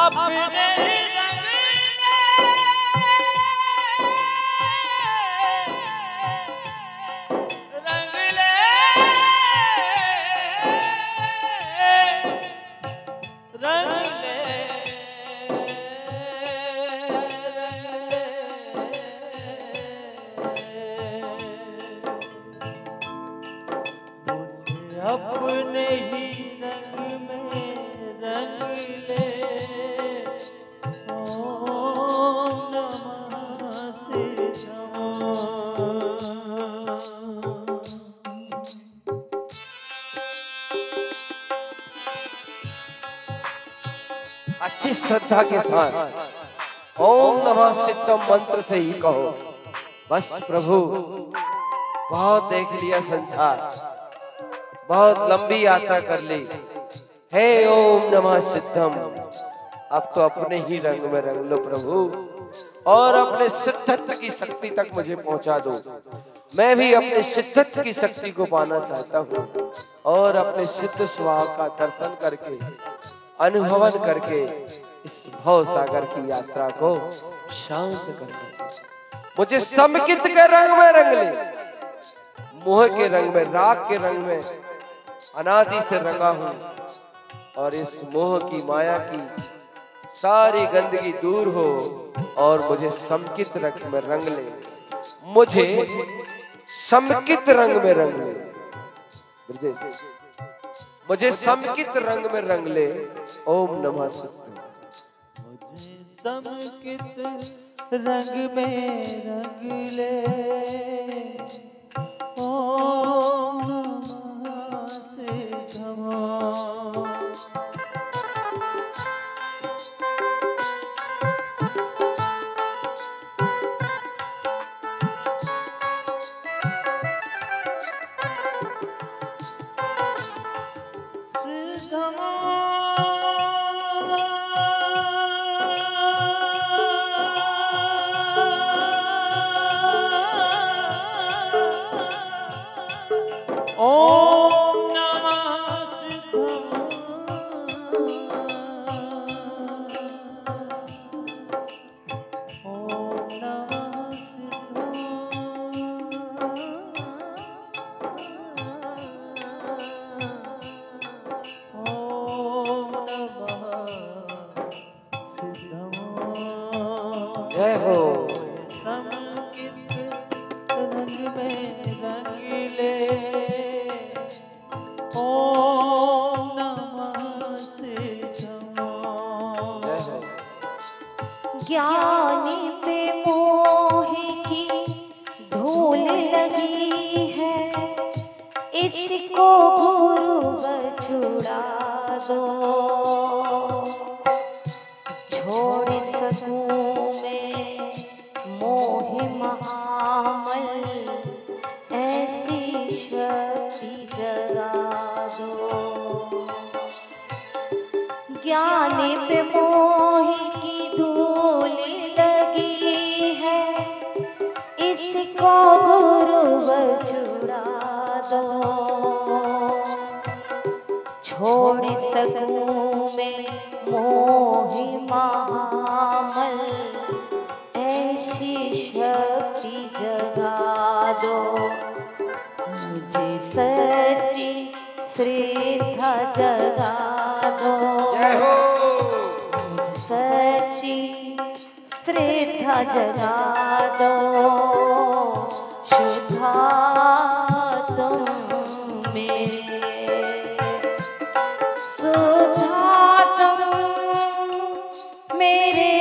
अपने ही रंग ले, रंग ले, अपने ही रंग में रंग ले। ओम नमः सिद्धम। अच्छी श्रद्धा के साथ ओम नमः सिद्धम मंत्र से ही कहो। बस प्रभु, बहुत देख लिया संसार, बहुत लंबी यात्रा कर ली। हे ओम नमः सिद्धम, अब तो अपने ही रंग में रंग लो प्रभु, और अपने सिद्धत्व की शक्ति तक मुझे पहुंचा दो। मैं भी अपने सिद्धत्व की शक्ति को पाना चाहता हूँ, और अपने सिद्ध स्वभाव का दर्शन करके, अनुभवन करके इस भव सागर की यात्रा को शांत करना। मुझे समकित के रंग में रंग ले, मोह के रंग में, राग के रंग में अनादि से रंगा हूं, और इस मोह की माया की सारी गंदगी दूर हो, और मुझे समकित रंग में रंग ले, मुझे समकित रंग में रंग ले। ब्रजेश, मुझे समकित रंग में रंग ले। ओम नमः सिद्धम। मुझे समकित रंग में रंग ले। ओम नमः सिद्धम। ओम नमः सिद्धम। ओम नमः सिद्धम। ओम नमः सिद्धम। जय हो। समकित रंग में रंग ले। ज्ञानी पे मोह की धूल लगी है, इसको गुरु छुड़ा दो। छोड़ सकूं मैं मोह महामल, ऐसी शक्ति जगा दो। ज्ञानी पे मोह की धूल लगी है, इसको गुरुवर छुड़ा दो। छोड़ सकूं मैं मोह महामल, ऐसी शक्ति जगा दो। मुझे सच्ची श्रद्धा जगा दो। मुझे सच्ची श्रद्धा जगा दो। शुद्धात्म मेरे, शुद्धात्म मेरे,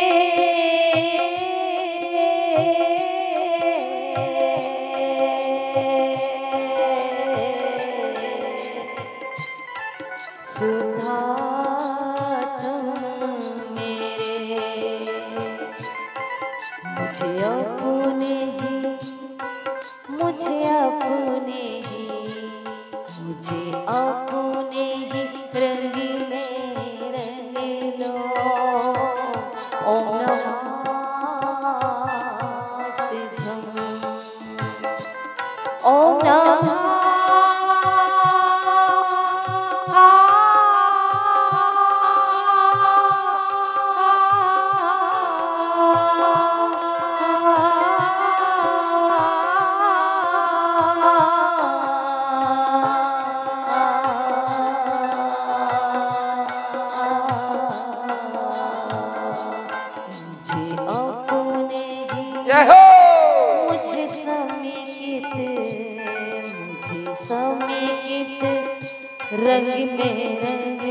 रंग में रंग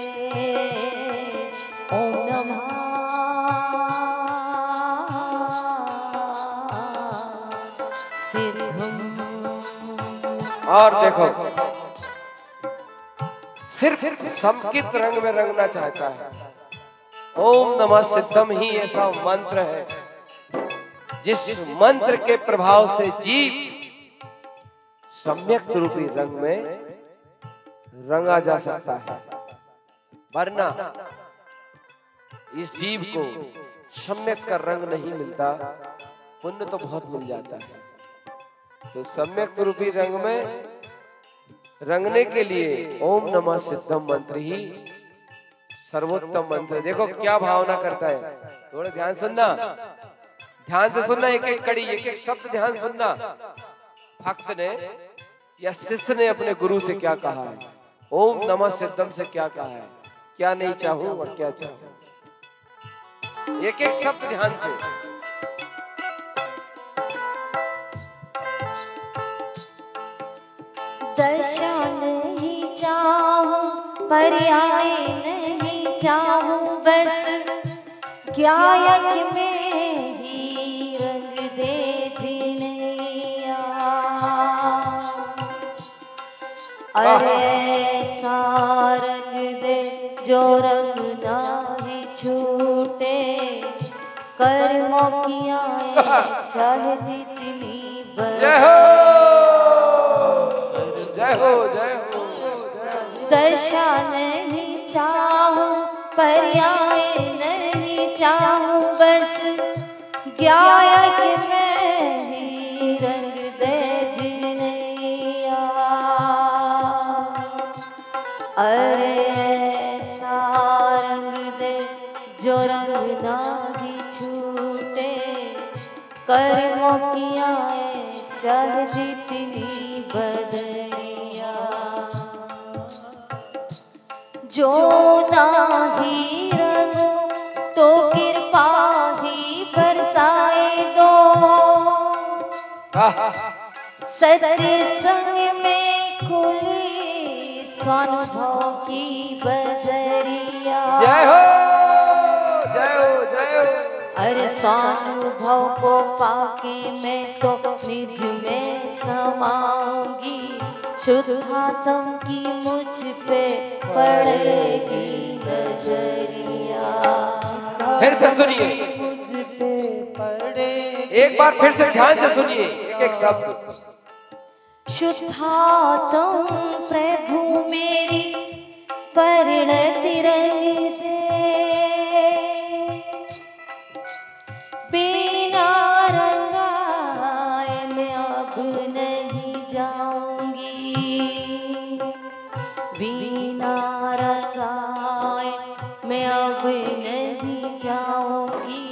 ले। ओम नमः सिद्धम। और देखो, सिर्फ संकित रंग में रंगना चाहता है। ओम नमः सिद्धम ही ऐसा मंत्र है जिस मंत्र के प्रभाव से जीव सम्यक रूपी रंग में रंगा जा सकता है, वरना इस जीव को सम्यक का रंग नहीं मिलता, पुण्य तो बहुत मिल जाता है। तो सम्यक रूपी रंग में रंगने के लिए ओम नमः सिद्धम मंत्र ही सर्वोत्तम मंत्र। देखो क्या भावना करता है, थोड़ा ध्यान सुनना, ध्यान से सुनना, एक एक कड़ी, एक एक शब्द ध्यान सुनना। भक्त ने या शिष्य ने अपने गुरु से क्या कहा है, ओम नमः सिद्धम से क्या कहा है, क्या नहीं चाहूं और क्या चाहूं। एक एक शब्द ध्यान से। दशा नहीं चाहूं, पर्याय नहीं चाहूं, बस ज्ञायक में ही रंग दे जिनैया। अरे ऐसा रंग दे जो रंग नाही छूटे, कर्मों की आए चाहे जितनी बड़ी। जय हो, जय हो। दशा नहीं चाहूं, पर्याय नहीं चाहूं, बस ज्ञायक में ही रंग दे जिनैया। अरे ऐसा रंग दे जो रंग नाही छूटे, कर्मों की आए चाहे जितनी बदरिया। जो नाही रंगो तो कृपा ही बरसाए दो। सत्य संग में खुली स्वानुभव की बजरिया। जय हो, जय हो, जय हो। अरे स्वानुभव को पाके मैं तो निज में समाऊंगी, शुद्धात्म की मुझ पे पड़ेगी नजरिया। फिर से सुनिए, मुझ पे पड़े एक बार फिर से ध्यान से सुनिए एक एक शब्द। शुद्धात्म प्रभु मेरी परिणति रंग दे, बिना रंगाए मैं अब नहीं जाऊंगी, बिना रंगाए मैं अब नहीं जाऊंगी।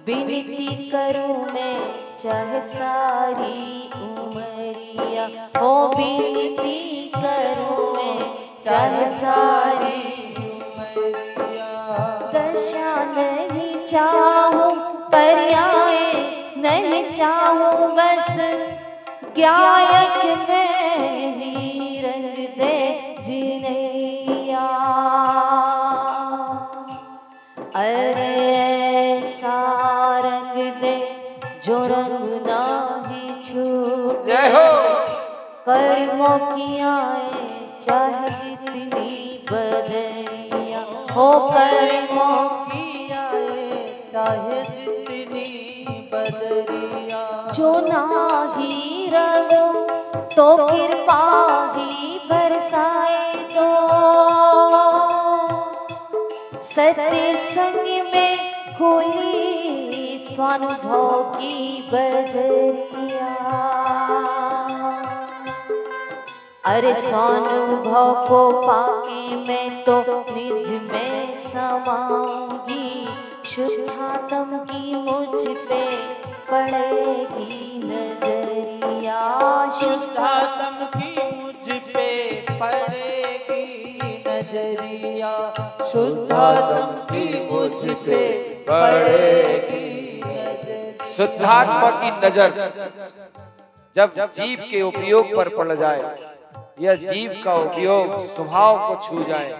विनती करूं मैं चाहे सारी उमरिया, हो विनती करूं मैं चाहे सारी उमरिया। दशा नहीं चाहूं पर्याय नहीं चाहूं, बस गायक में ही रंग दे जिनैया। अरे ऐसा रंग दे जो रंग नाही छूटे, जय हो। कर्मों की आए चाहे जितनी बदरिया, हो कर्मों की आए चाहे जितनी बदरिया। जो नाही रंगो तो कृपा ही बरसाए दो, सत्य संग में खुली स्वानुभव की बजरिया। अरे स्वानुभव को पाके मैं तो निज में समाऊंगी, शुद्धात्म की मुझ पे पड़ेगी नजरिया। शुद्धात्म की मुझ पे पड़ेगी नजरिया, शुद्धात्म की मुझ पे पड़ेगी नजरिया। शुद्धात्मा की नजर जब जीव के उपयोग पर पड़ जाए या जीव का उपयोग स्वभाव को छू जाए,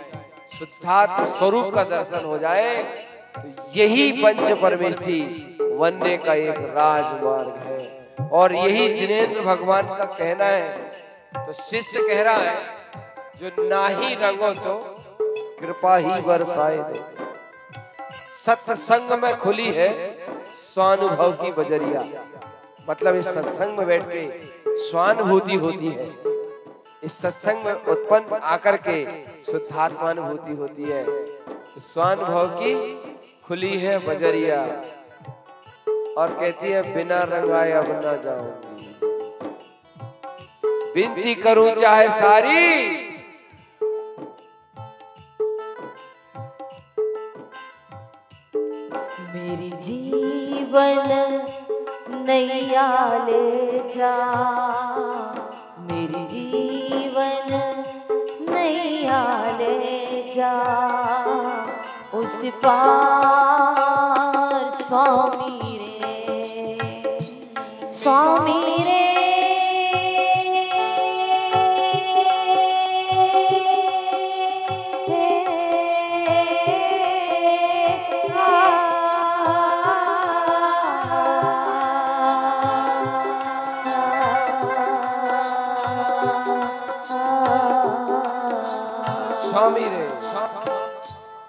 शुद्धात्म स्वरूप का दर्शन हो जाए, तो यही पंच परमेष्ठी बनने का एक राजमार्ग है। और यही जिनेंद्र भगवान का कहना है। तो शिष्य कह रहा है, जो नाही रंगो तो कृपा ही बरसाए दो। सत्संग में खुली है स्वानुभव की बजरिया, मतलब इस सत्संग में बैठ के स्वानुभूति होती है। इस सत्संग में उत्पन्न आकर के शुद्धात्मानुभूति होती है। स्वानुभव की खुली है बजरिया और कहती है बिना रंगाए अब ना जाऊंगी, विनती करूं चाहे सारी। मेरी जीवन नैया ले जा, मेरी जीवन नैया ले जा, उस पार स्वामी रे, स्वामी रे। स्वामी रे,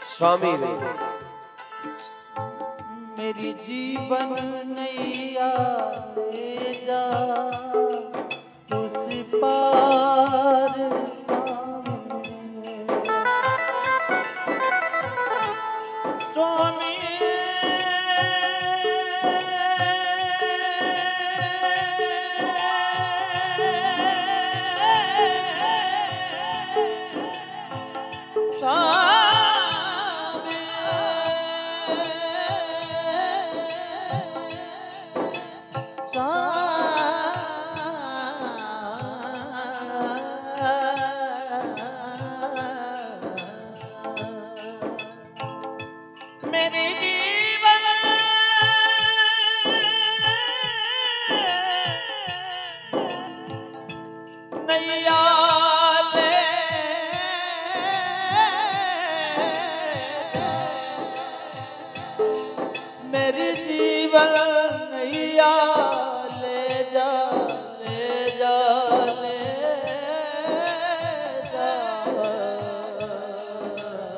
स्वामी रे। मेरी जीवन नैया ले जा, उस पार स्वामी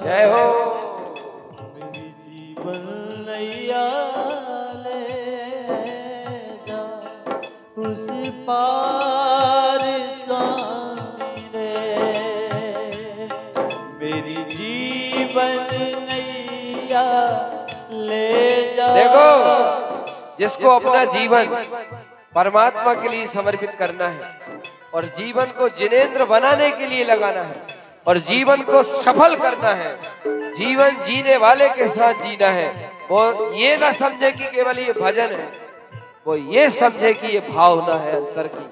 जय हो। मेरी जीवन नैया ले जा उस पार स्वामी रे। मेरी जीवन नैया ले जा। देखो, जिसको अपना जीवन परमात्मा के लिए समर्पित करना है और जीवन को जिनेंद्र बनाने के लिए लगाना है और जीवन को सफल करना है, जीवन जीने वाले के साथ जीना है, वो ये ना समझे कि केवल ये भजन है, वो ये समझे कि ये भावना है अंतर की।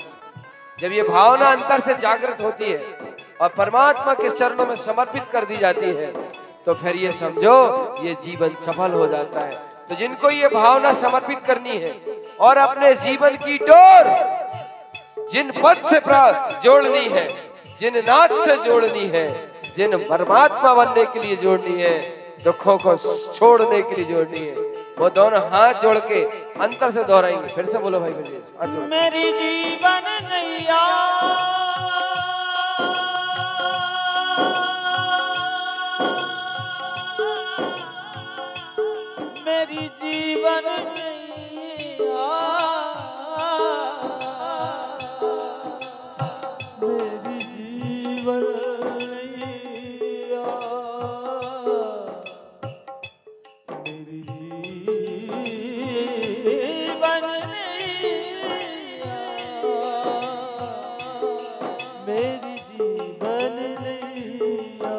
जब ये भावना अंतर से जागृत होती है और परमात्मा के चरणों में समर्पित कर दी जाती है, तो फिर ये समझो ये जीवन सफल हो जाता है। तो जिनको ये भावना समर्पित करनी है और अपने जीवन की डोर जिन पद से जोड़नी है, जिन नाथ से जोड़नी है, जिन परमात्मा बनने के लिए जोड़नी है, दुखों को छोड़ने के लिए जोड़नी है, वो दोनों हाथ जोड़ के अंतर से दोहराएंगे। फिर से बोलो भाई ब्रजेश। मेरी जीवन नैया मेरी जीवन नैया मेरी जीवन नैया मेरी जीवन नैया मेरी जीवन नैया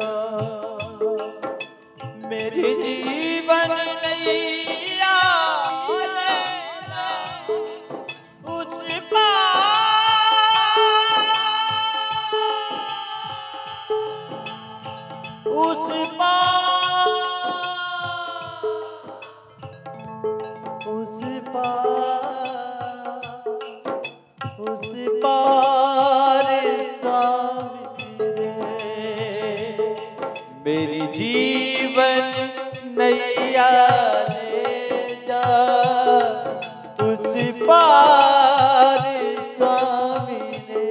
मेरी जीवन नैया उस पार स्वामी रे। मेरी जीवन नैया ले जा उस पार स्वामी रे।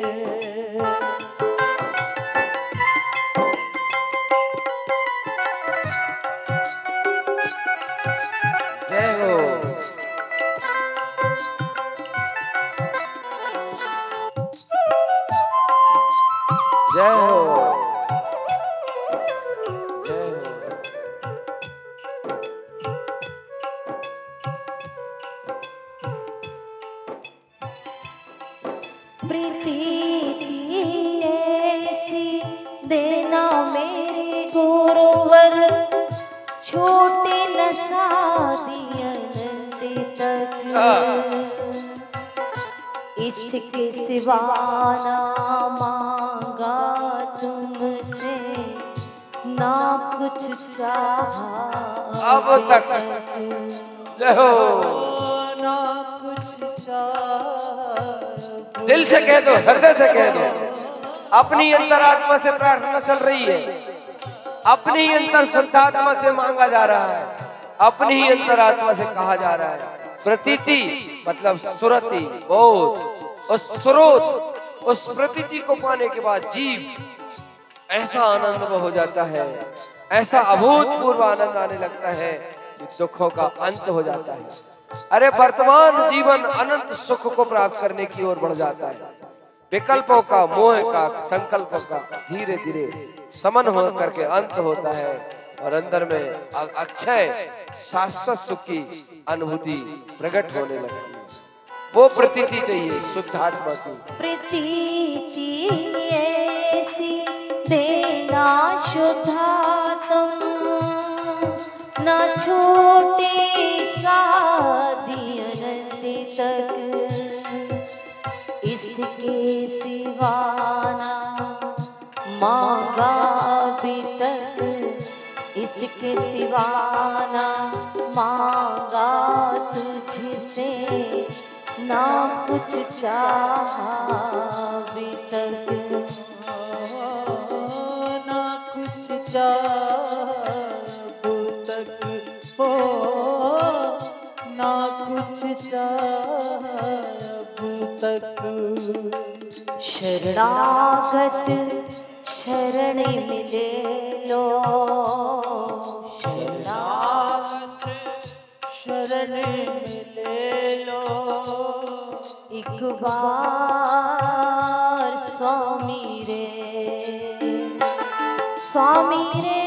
जय हो। जय हो। जय हो। प्रीति ऐसी देना मेरे गुरुवर, छोटे न शादी अनंत तक। इसके सिवा ना मांगा तुमसे, ना कुछ चाहा अब तक। जय हो। ना कुछ दिल से कह दो, हृदय से कह दो। अपनी अंतरात्मा से प्रार्थना चल रही है, अपनी ही अंतर शुद्धात्मा से मांगा जा रहा है, अपनी ही अंतरात्मा से कहा जा रहा है। प्रतीति मतलब सुरति, बोध, उस स्रोत, उस प्रतीति को पाने के बाद जीव ऐसा आनंद में हो जाता है, ऐसा अभूतपूर्व आनंद आने लगता है कि दुखों का अंत हो जाता है। अरे वर्तमान जीवन अनंत सुख को प्राप्त करने की ओर बढ़ जाता है। विकल्पों का, मोह का, संकल्पों का धीरे धीरे समन हो करके अंत होता है और अंदर में अक्षय शाश्वत सुख की अनुभूति प्रकट होने लगती है। वो प्रतीति चाहिए शुद्धात्मा की। प्रतीति ऐसी देना शुद्धात्म, न छोटे शादी अनंत तक। इसके सिवाना मांगा अभी तक, इसके सिवाना मांगा तुझसे, ना कुछ चाहा अभी तक। ना कुछ चाहा तक हो, ना कुछ चाहा तक। शरणागत शरण मिले लो शरणागत शरण मिले लो एक बार स्वामी रे स्वामी रे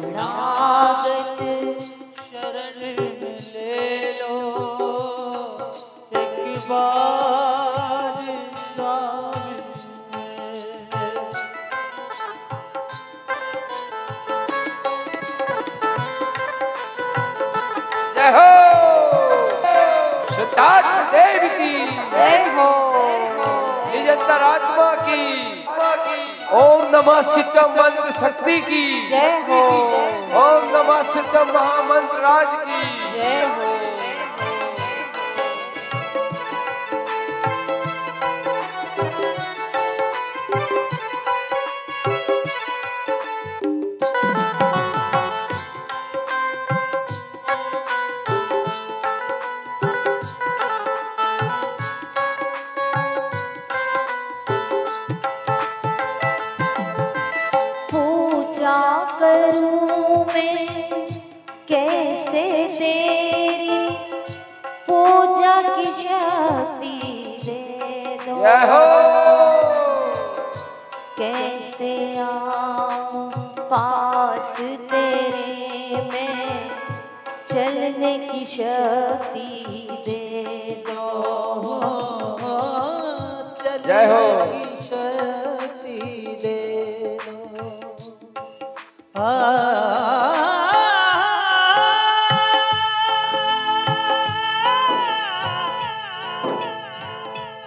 शरणागत शरण मिले लो एक बार स्वामी जय हो सिद्धार्थ देव की जय हो निज अंतरात्मा की ओम नमः सिद्धम मंत्र शक्ति की जय हो ओम नमः सिद्धम महामंत्र राज की जय हो पूजा करूं मैं कैसे तेरी पूजा की शक्ति दे दो जय हो कैसे आऊं पास तेरे में चलने की शक्ति दे दो जय हो की शक्ति दे दो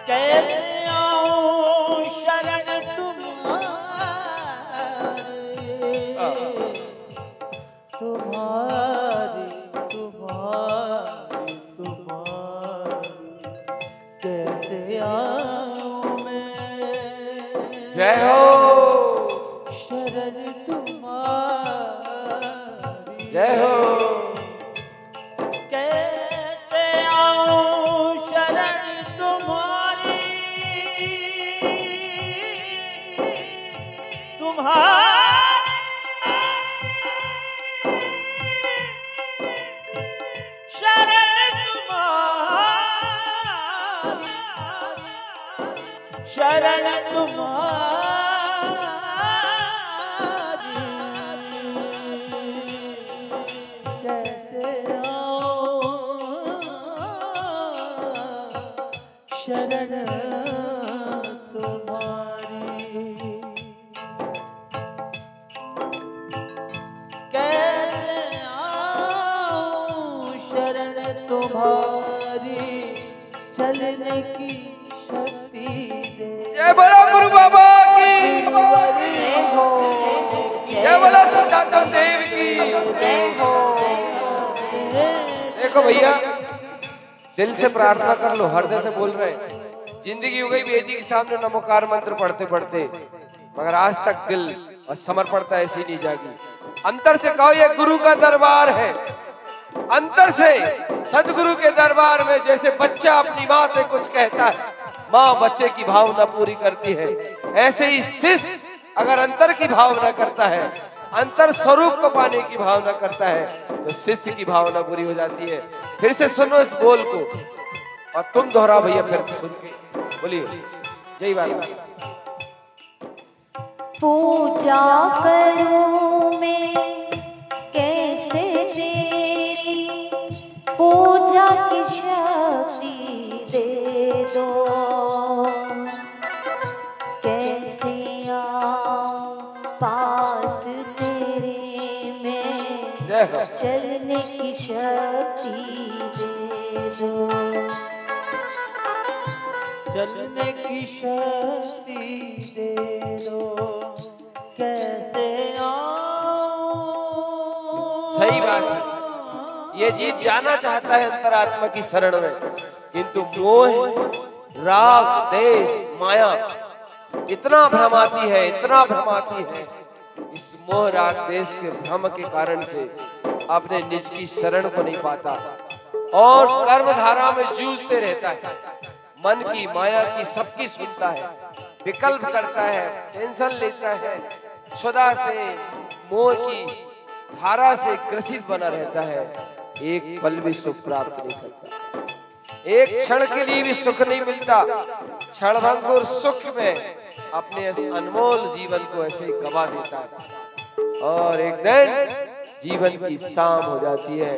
कैसे आऊं शरण तुम्हारी तुम्हारी कैसे आऊं मैं जय हो शरण तुम्हारी जय हो कैसे आऊं शरण तुम्हारी शरण तुम्हारी कैसे आऊं शरण तुम्हारी कैसे आऊं शरण तुम्हारी चलने की शक्ति दे जय बोलो गुरु बाबा की जय हो जय बोलो सिद्धार्थ देव की जय हो देखो भैया दिल से प्रार्थना कर लो हृदय से बोल रहे हैं जिंदगी हो गई बेटी के सामने नमोकार मंत्र पढ़ते पढ़ते मगर आज तक दिल और समर्पणता ऐसी नहीं जागी अंतर से कहो ये गुरु का दरबार है अंतर से सदगुरु के दरबार में जैसे बच्चा अपनी माँ से कुछ कहता है माँ बच्चे की भावना पूरी करती है ऐसे ही शिष्य अगर अंतर की भावना करता है अंतर स्वरूप को पाने की भावना करता है तो शिष्य की भावना पूरी हो जाती है फिर से सुनो इस बोल को और तुम दोहराओ भैया फिर सुन के बोलिए जय बाबा पूजा करूं मैं कैसे तेरी पूजा की शक्ति दे दो कैसे आऊं पास तेरे में जय हो चलने की शक्ति दे दो चलने की शक्ति दे दो कैसे आऊं सही बात है ये जीव जाना चाहता है अंतरात्मा की शरण में किंतु मोह राग देश माया इतना भ्रमाती है, इतना भ्रमाती है, इस मोह राग देश के भ्रम के कारण से अपने निज की शरण को नहीं पाता और कर्मधारा में जूझते रहता है। मन की माया की सबकी सुनता है, विकल्प करता है, टेंशन लेता है, क्षुधा से मोह की धारा से ग्रसित बना रहता है, एक पल भी सुख प्राप्त नहीं करता, एक क्षण के लिए भी सुख नहीं मिलता। क्षणभंगुर सुख में अपने इस अनमोल जीवन को ऐसे ही गवा देता है और एक दिन जीवन की शाम हो जाती है,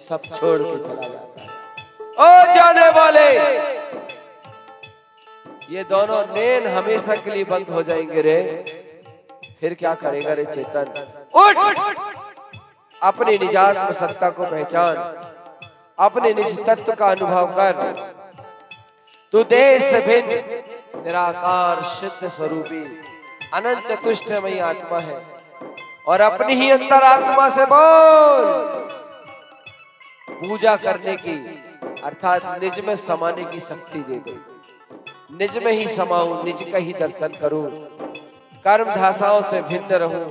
सब छोड़ के चला जाता है। ओ जाने वाले, ये दोनों नैन हमेशा के लिए बंद हो जाएंगे रे, फिर क्या करेगा रे चेतन? उठ, अपनी निजात्म सत्ता को पहचान, अपने निज तत्व का अनुभव कर। तू देश से भिन्न निराकार सिद्ध स्वरूपी अनंत चतुष्टयमयी आत्मा है और अपनी ही अंतरात्मा से बोल। पूजा करने की अर्थात निज में समाने की शक्ति दे दे, निज में ही समाऊं, निज का ही दर्शन करूं, कर्म दशाओं से भिन्न रहूं,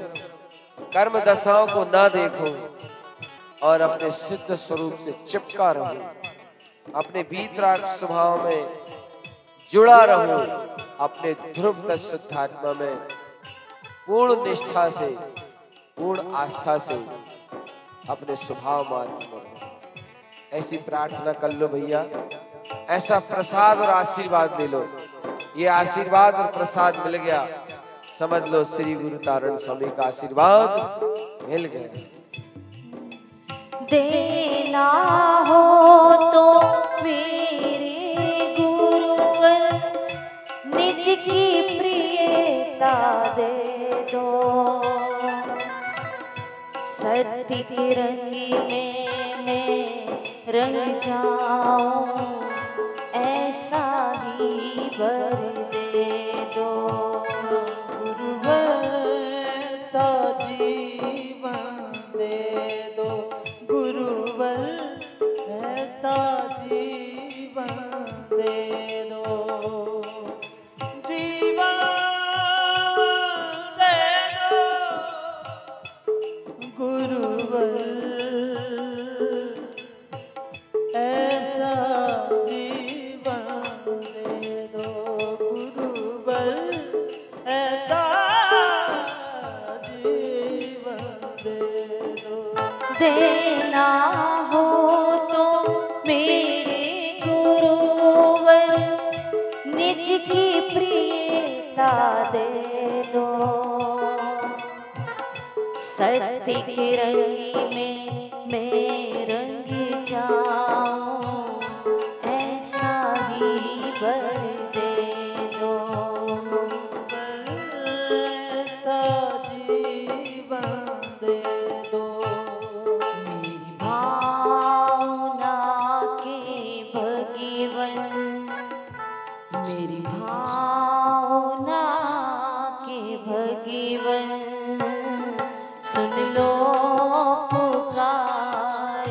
कर्म दशाओं को ना देखूं और अपने सिद्ध स्वरूप से चिपका रहूं, अपने वीतराग स्वभाव में जुड़ा रहूं, अपने ध्रुव शुद्धात्मा में पूर्ण निष्ठा से, पूर्ण आस्था से अपने स्वभाव मार्ग में। ऐसी प्रार्थना कर लो भैया, ऐसा प्रसाद और आशीर्वाद ले लो। ये आशीर्वाद और प्रसाद मिल गया, समझ लो श्री गुरु तारण स्वामी का आशीर्वाद मिल गया। देना हो तो मेरे गुरुवर निज की प्रियता दे दो, सत्य की रंगी में मैं रंग जाऊं, ऐसा ही वर दे दो। गुरुवर ऐसा जीवन दे दो, गुरुवर ऐसा जीवन दे दो, जीवन दे दो, गुरुवर ऐसा जीवन दे दो, गुरुवर ऐसा जीवन दे दो। देना हो तो मेरे गुरुवर निज की प्रियता दे दो, सत्य की रंगी में मैं रंग जाऊं, ऐसा ही वर दे दो। ऐसा जीवन दे दो, मेरी भावना के भगवन, मेरी भावना के भगवन, सुन लो पुकार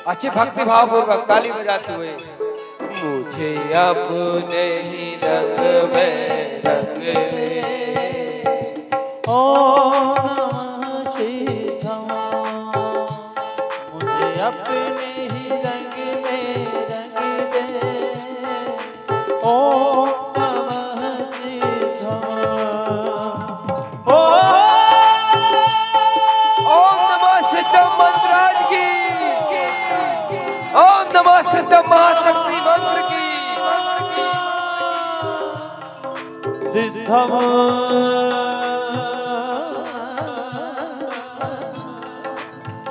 अच्छे भक्ति भाव पूर्वक ताली बजाते हुए। मुझे अपने ही रंग में रंग ले, ओम नमः शिवाय। मुझे अपने ही रंग में रंग दे, ओम नमः शिवाय। ओम नमः सिद्धम मंत्राज की, ओम नमः सिद्धम महाशक्ति मंत्र की। सिद्धम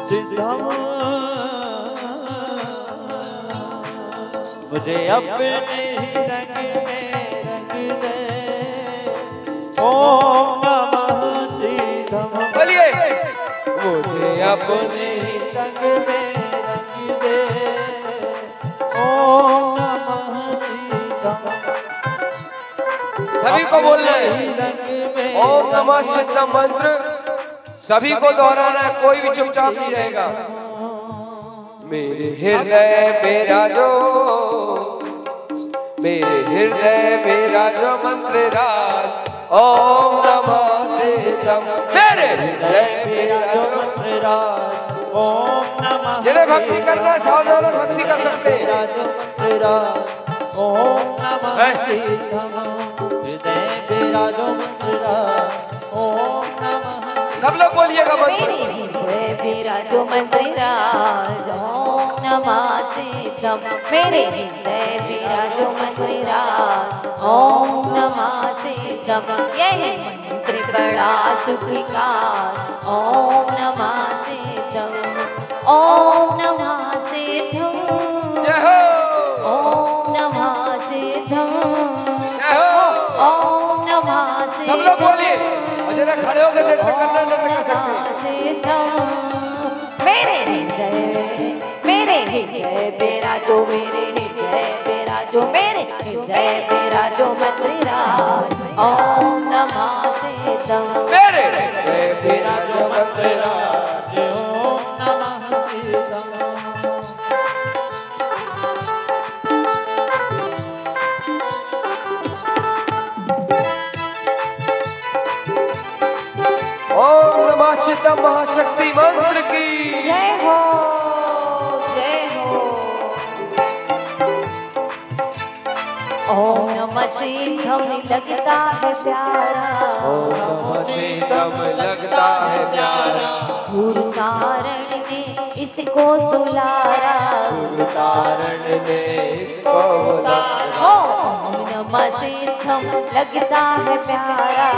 सिद्धम मुझे अपने ही रंग में रंग दे, ओम नमः सिद्धम। बोलिए मुझे अपने ही रंग में रंग दे, ओम नमः सिद्धम। सभी को बोलना है ओम नमः सिद्धम मंत्र, सभी को दोहराना है, कोई भी चुपचाप नहीं रहेगा। मेरे हृदय मेरा जो, मेरे हृदय मेरा जो मंत्र राज, ओम नमः सिद्धम। मेरे हृदय मेरा जो मंत्र राज, ओम नमः। जिन्हें भक्ति करना है सावधान भक्ति कर सकते हैं। ओम नमः सिद्धम। हृदय मेरा जो मंत्र राज, ओम नमः। सब लोग बोलिएगा मंत्र। मेरे हृदय विराजो मंत्र राज, ओम नमः सिद्धम। मेरे हृदय विराजो मंत्र राज, ओम नमः सिद्धम। यह मंत्र बड़ा सुखकार, ओम नमः सिद्धम। ओम नमः सिद्धम, जय हो, ओम नमः सिद्धम, जय हो। ओम नमः सिद्धम। सब लोग बोलिए और जरा खड़े होकर नृत्य करना, नृत्य कर सकते हैं। मेरे हृदय विराजो, मेरे हृदय विराजो, मेरे हृदय विराजो मंत्र राज, ओम नमः सिद्धम। मेरे हृदय विराजो मंत्र राज, ओम नमः सिद्धम। ओम नमः सिद्धम महाशक्ति मंत्र की जय हो, जय हो। ओम नमः सिद्धम लगता है प्यारा, ओम नमः सिद्धम लगता है प्यारा। गुरु कारण ने इसको दुलारा, गुरु तारण ने इसको उतारा। ओम नमः सिद्धम लगता है प्यारा,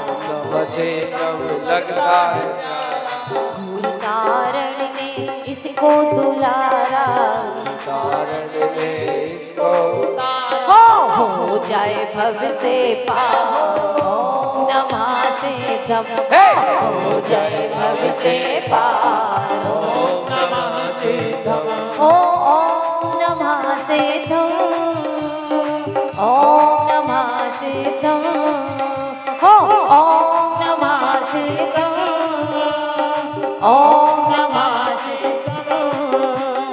ओम नमः सिद्धम लगता है प्यारा। गुरु कारण ने इसको दुलारा, तारण ने इसको हो जाए भव से पार, ओम नमः सिद्धम। हो जाए भव से पार, ओम नमः सिद्धम। ओम नमः सिद्धम, ओम नमः सिद्धम। ओम नमः सिद्धम, ओम नमः सिद्धम।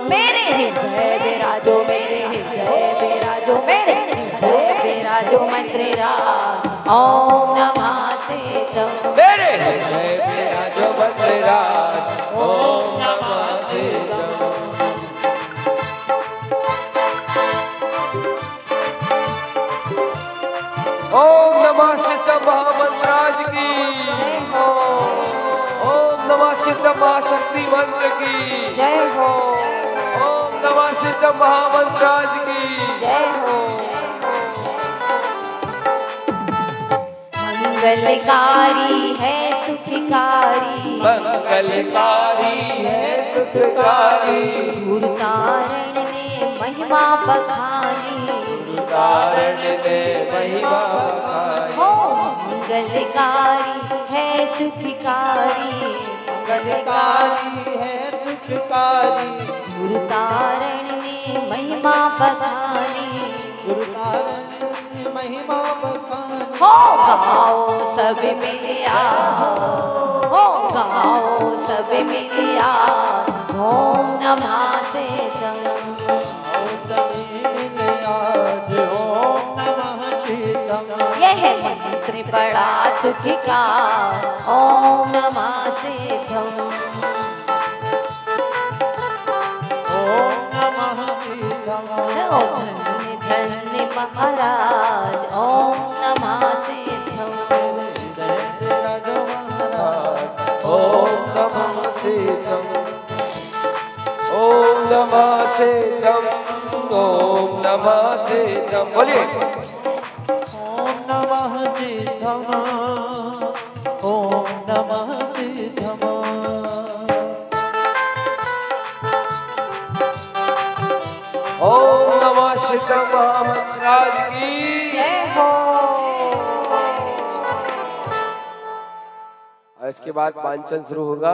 मेरे हृदय विराजो, मेरे हृदय विराजो, मेरे हृदय विराजो मंत्र राज, ओम नमः सिद्धम। मेरे हृदय विराजो मंत्र राज, ओम नमः सिद्धम। ओम नमः सिद्धम महामंत्राज की, ओम नमः सिद्धम महाशक्ति मंत्र की, जय हो, ओम नमः सिद्धम महामंत्राज की, जय हो। मंगलकारी है सुखकारी, मंगलकारी है सुखकारी। गुरु तारण ने महिमा बखानी, तारण ने महिमा बखानी। हो मंगलकारी है सुखकारी, मंगलकारी है सुखकारी। गुरु तारण ने महिमा बखानी, गुरु तारण ने महिमा बखानी। हो गाओ सब मिल आओ, हो गाओ सब मिलिया ओम नमः शिवाय। ओम नमः शिवाय। यह मंत्र बड़ा सुख का ओम नमः शिवाय। ओम नमः शिवाय। ओ धन्य धन्य महाराज ओम नमः शिवाय। ओम नमः शिवाय। ओम नमः शिवाय। ओम नमः शिवाय। बोलिए ओम नमः शिवाय। ओम नमः शिवाय। ओम नमः शिवाय महाराज की जय हो। और इसके बाद पांचन शुरू होगा।